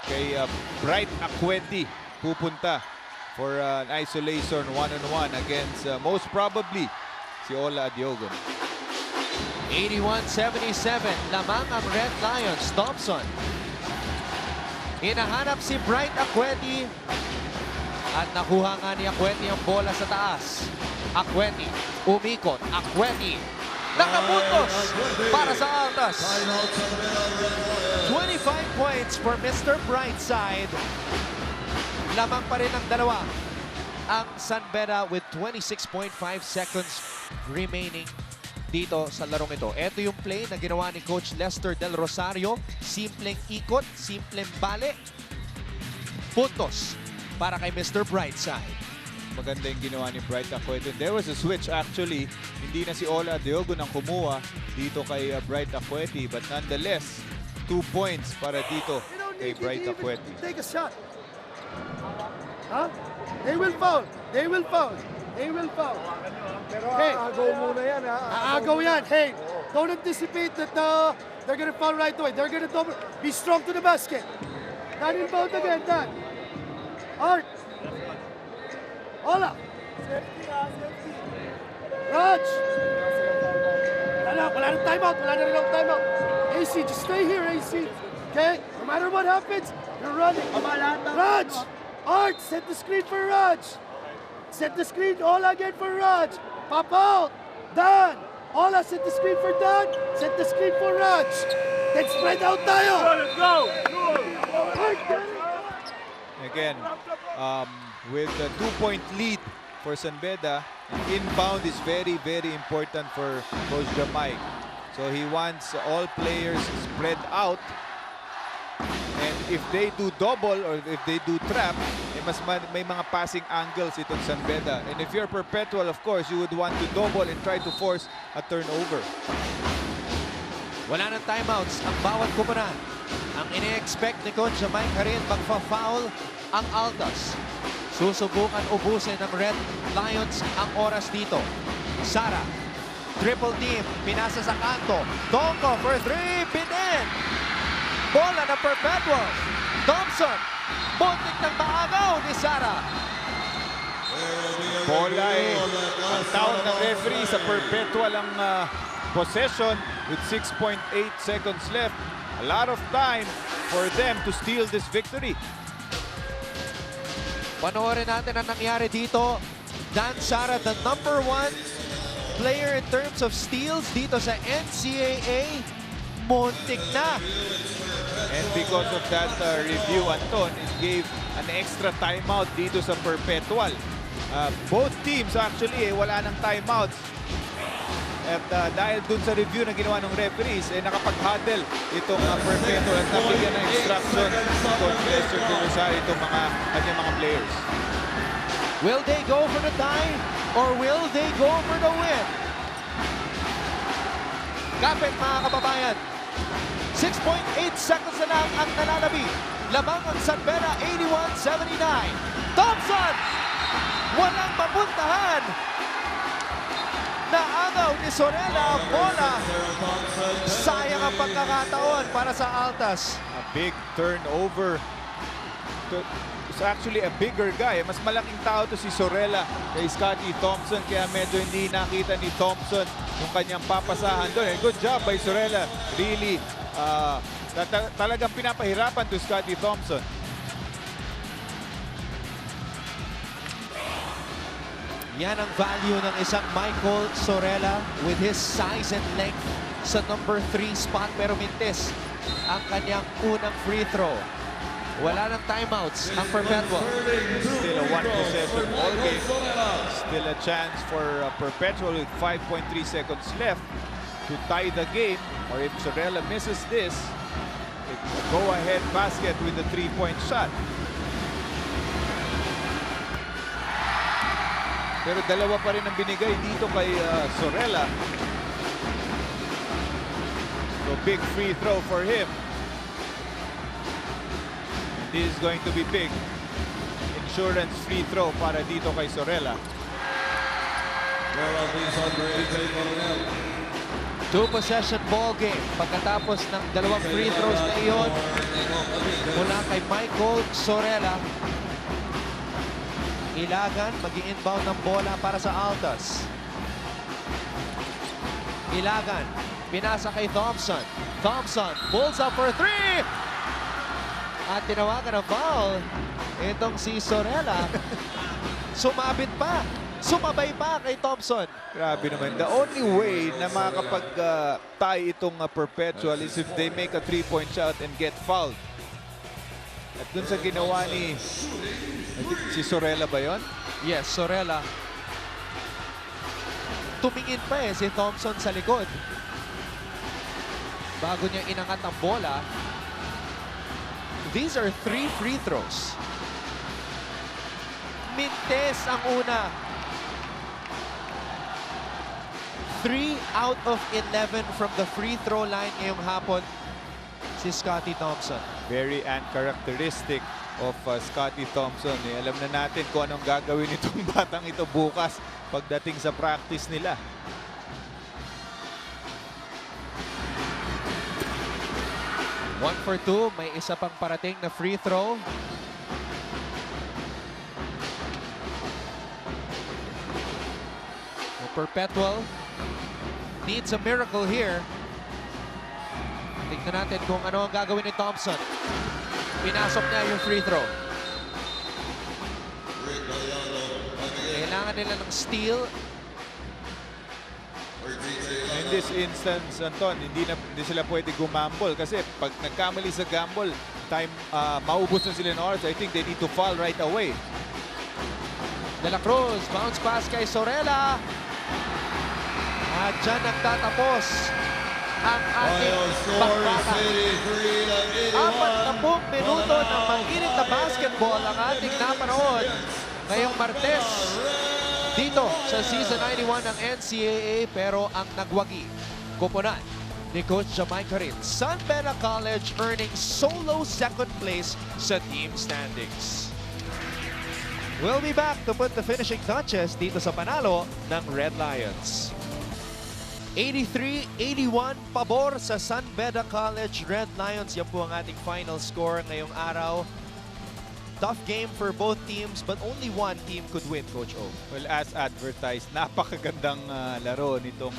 [SPEAKER 5] kay Bright Acueti pupunta for an isolation one-on-one against most probably si Ola Adiogun.
[SPEAKER 1] 81-77, lamang ang Red Lions. Thompson. Hinahanap si Bright Acueti at nakuha nga ni Acueti ang bola sa taas. Acueti, umikot. Acueti, nakapuntos para sa Altas. 25 points for Mr. Brightside. Lamang pa rin ang dalawa. Ang San Beda with 26.5 seconds remaining dito sa larong ito. Ito yung play na ginawa ni Coach Lester Del Rosario. Simpleng ikot, simpleng bale. Puntos para kay Mr. Brightside.
[SPEAKER 5] Maganda yung ginawa ni Bright Acueti. There was a switch actually. Hindi na si Ola Adiogun ang kumuha dito kay Bright Acueti. But nonetheless, 2 points para dito kay Bright Acueti.
[SPEAKER 8] Take a shot. Huh? They will foul. They will foul. They will foul. Hey, aagaw muna yan, ha? Aagaw yan. Hey, don't anticipate that they're gonna foul right away. They're gonna double. Be strong to the basket. Dan inbound again, Dan. Art. Ola. Raj. Wala na timeout. Wala na rin ang timeout. AC, just stay here, AC. Okay? No matter what happens, you're running. Raj. Art, set the screen for Raj. Set the screen. Ola again for Raj. Pop out. Dan. Ola, set the screen for Dan. Set the screen for Raj. Then spread out tayo. Let's go.
[SPEAKER 5] Again, with a 2-point lead for San Beda, inbound is very, very important for Coach Jamai. So he wants all players spread out. And if they do double or if they do trap, may mga passing angles itong San Beda. And if you're perpetual, of course, you would want to double and try to force a turnover.
[SPEAKER 1] Wala ng timeouts ang bawat kumanan. Ang ine-expect ni Coach Jamai Karin, magfa-foul ang Altas. Susubukan ubusin ng Red Lions ang oras dito. Sara, triple team, pinasa sa kanto. Tonko for 3, pinin! Bola na perpetual. Thompson, buntik ng maagaw ni Sara.
[SPEAKER 5] Bola ang tawag ng referee sa perpetual ang possession with 6.8 seconds left. A lot of time for them to steal this victory.
[SPEAKER 1] Panoorin natin ang nangyari dito. Dan Sara, the #1 player in terms of steals dito sa NCAA. Muntik na.
[SPEAKER 5] And because of that review, Anton, it gave an extra timeout dito sa perpetual. Both teams actually, wala ng timeouts. At dahil dun sa review na ginawa ng referees, nakapag-huddle itong perpetual at nabigyan ng instruction Coach Lester Del Rosario itong kanyang mga players.
[SPEAKER 1] Will they go for the tie or will they go for the win? Kapit mga kababayan. 6.8 seconds na lang ang nananabi. Lamang ang San Beda, 81-79. Thompson! Walang mapuntahan. Naagaw ni Sorella ang bola. Sayang ang pagkakataon para sa Altas.
[SPEAKER 5] A big turnover. It's actually a bigger guy. Mas malaking tao to si Sorella kay Scotty Thompson. Kaya medyo hindi nakita ni Thompson yung kanyang papasahan doon. And good job by Sorella. Really, talagang pinapahirapan to Scotty Thompson.
[SPEAKER 1] Yan ang value ng isang Michael Sorella with his size and length sa #3 spot. Pero mintis ang kanyang unang free throw. Wala ng timeouts ang Perpetual.
[SPEAKER 5] Still a one-possession ball game. Still a chance for Perpetual with 5.3 seconds left to tie the game. Or if Sorella misses this, it's a go-ahead basket with a 3-point shot. Pero dalawa pa rin ang binigay dito kay Sorella. So big free throw for him. This is going to be big. Insurance free throw para dito kay Sorella.
[SPEAKER 1] Two-possession ball game. Pagkatapos ng dalawang free throws na iyon mula kay Michael Sorella. Ilagan, mag-i-inbound ng bola para sa Altas. Ilagan, pinasa kay Thompson. Thompson pulls up for three! At tinawagan ng foul. Itong si Sorella. Sumabit pa. Sumabay pa kay Thompson.
[SPEAKER 5] Grabe naman. The only way na makakapag-tie itong Perpetual is if they make a 3-point shot and get fouled. At dun sa ginawa ni si Sorella ba yun?
[SPEAKER 1] Yes, Sorella. Tumingin pa si Thompson sa likod. Bago niya inangat ang bola. These are 3 free throws. Mintes ang una. 3 out of 11 from the free throw line ngayong hapon si Scottie Thompson.
[SPEAKER 5] Very uncharacteristic of Scottie Thompson. Alam na natin kung anong gagawin itong batang ito bukas pagdating sa practice nila.
[SPEAKER 1] One for two. May isa pang parating na free throw. Perpetual needs a miracle here. Tignan natin kung ano ang gagawin ni Thompson. Pinasok niya yung free throw. Kailangan nila ng steal.
[SPEAKER 5] In this instance, Anton, hindi sila pwede gumambol kasi pag nagkamali sa gamble, maubos na sila ng oras. I think they need to foul right away.
[SPEAKER 1] De La Cruz, bounce pass kay Sorella. At dyan nagtatapos ang ating bakbakan. 40 minuto ng mainit na basketball ang ating napanood ngayong Martes dito sa Season 91 ng NCAA. Pero ang nagwagi, kupunan ni Coach Jamaica Rin. San Beda College earning solo second place sa team standings. We'll be back to put the finishing touches dito sa panalo ng Red Lions. 83-81 pabor sa San Beda College Red Lions. Yan po ang ating final score ngayong araw. Tough game for both teams, but only one team could win, Coach O.
[SPEAKER 5] Well, as advertised, napakagandang laro nitong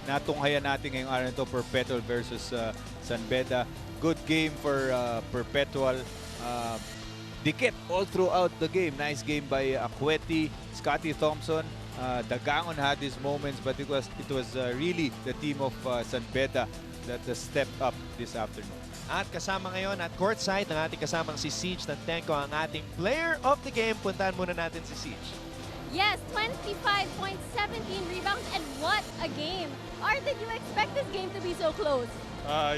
[SPEAKER 5] natunghayan natin ngayong araw nito, Perpetual versus San Beda. Good game for Perpetual. Dikit all throughout the game. Nice game by Akweti, Scottie Thompson. Dagangon had his moments, but it was really the team of San Beda that stepped up this afternoon.
[SPEAKER 1] At kasama ngayon at courtside ng ating kasamang si Siege Tantenko, ang ating player of the game. Puntahan muna natin si Siege.
[SPEAKER 3] Yes, 25 points, 17 rebounds, and what a game! Art, did you expect this game to be so close?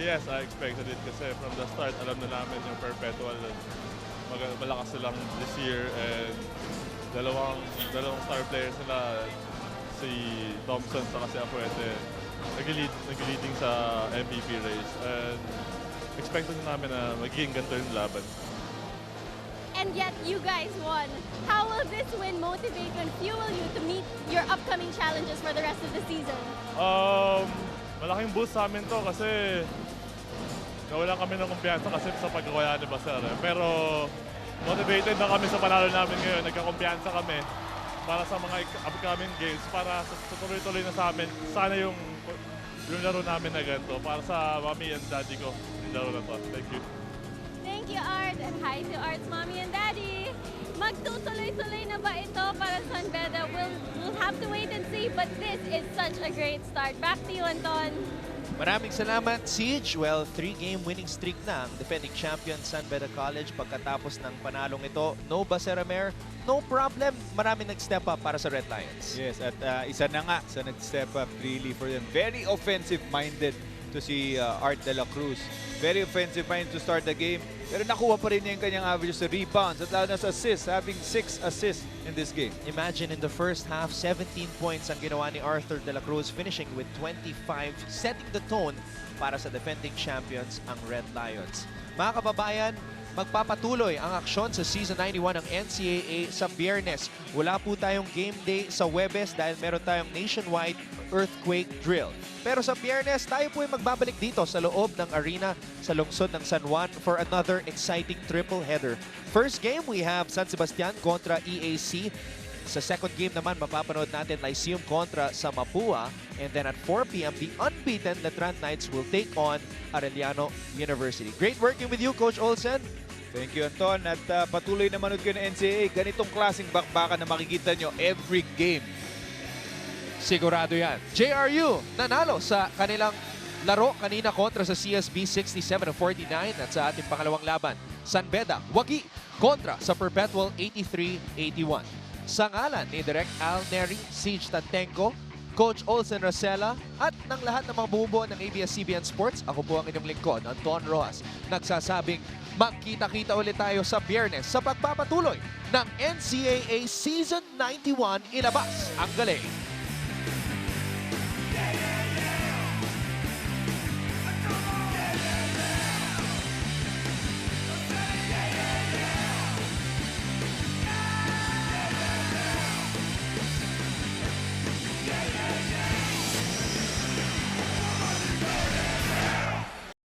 [SPEAKER 6] Yes, I expected it kasi from the start, alam na namin yung Perpetual malakas silang this year, and dalawang star players nila, si Thompson at si Afuete, nag-leading sa MVP race, and expected namin na magiging ganito yung laban.
[SPEAKER 3] And yet, you guys won. How will this win motivate you and fuel you to meet your upcoming challenges for the rest of the season?
[SPEAKER 6] Malaking boost sa amin to kasi nawalan kami ng kumpiyansa kasi sa pagkawala ni Basel. Pero motivated na kami sa panalo namin ngayon. Nagkakumpiyansa kami para sa mga upcoming games, para sa tuloy-tuloy na sa amin. Sana yung laro namin na ganito para sa mommy and daddy ko yung laro na to. Thank you.
[SPEAKER 3] Thank you, Art, and hi to Art's mommy and daddy. Magtutuloy-tuloy na ba ito para sa San Beda? We'll have to wait and see, but this is such a great start. Back to you, Anton.
[SPEAKER 1] Maraming salamat, Siege. Well, 3-game winning streak na ang defending champion San Beda College pagkatapos ng panalong ito. No Baseramer, no problem. Maraming nag-step up para sa Red Lions.
[SPEAKER 5] Yes, at isa na nga sa nag-step up really for them. Very offensive-minded to si Art de la Cruz. Very offensive-minded to start the game. Pero nakuha pa rin niya yung kanyang average sa rebounds at lalo na sa assists, having 6 assists in this game.
[SPEAKER 1] Imagine in the first half, 17 points ang ginawa ni Arthur de la Cruz, finishing with 25, setting the tone para sa defending champions, ang Red Lions. Mga kababayan, magpapatuloy ang aksyon sa Season 91 ng NCAA sa Biyernes. Wala po tayong game day sa Huwebes dahil meron tayong nationwide earthquake drill. Pero sa Biyernes, tayo po ay magbabalik dito sa loob ng arena sa lungsod ng San Juan for another exciting triple header. First game, we have San Sebastian kontra EAC. Sa second game naman, mapapanood natin Lyceum kontra sa Mapua. And then at 4 p.m., the unbeaten Letran Knights will take on Arellano University. Great working with you, Coach Olsen.
[SPEAKER 5] Thank you, Anton. At patuloy na manood kayo ng NCAA. Ganitong klaseng bakbakan na makikita nyo every game.
[SPEAKER 1] Sigurado yan. JRU nanalo sa kanilang laro kanina kontra sa CSB 67-49 at sa ating pangalawang laban, San Beda Wagi kontra sa Perpetual 83-81. Sa ngalan ni Direk Al Neri, Siege Tantenko, Coach Olsen Racela at ng lahat ng mga bumubuo ng ABS-CBN Sports, ako po ang inyong lingkod, Anton Rojas, nagsasabing magkita-kita ulit tayo sa Biyernes sa pagpapatuloy ng NCAA Season 91. Ilabas ang galing!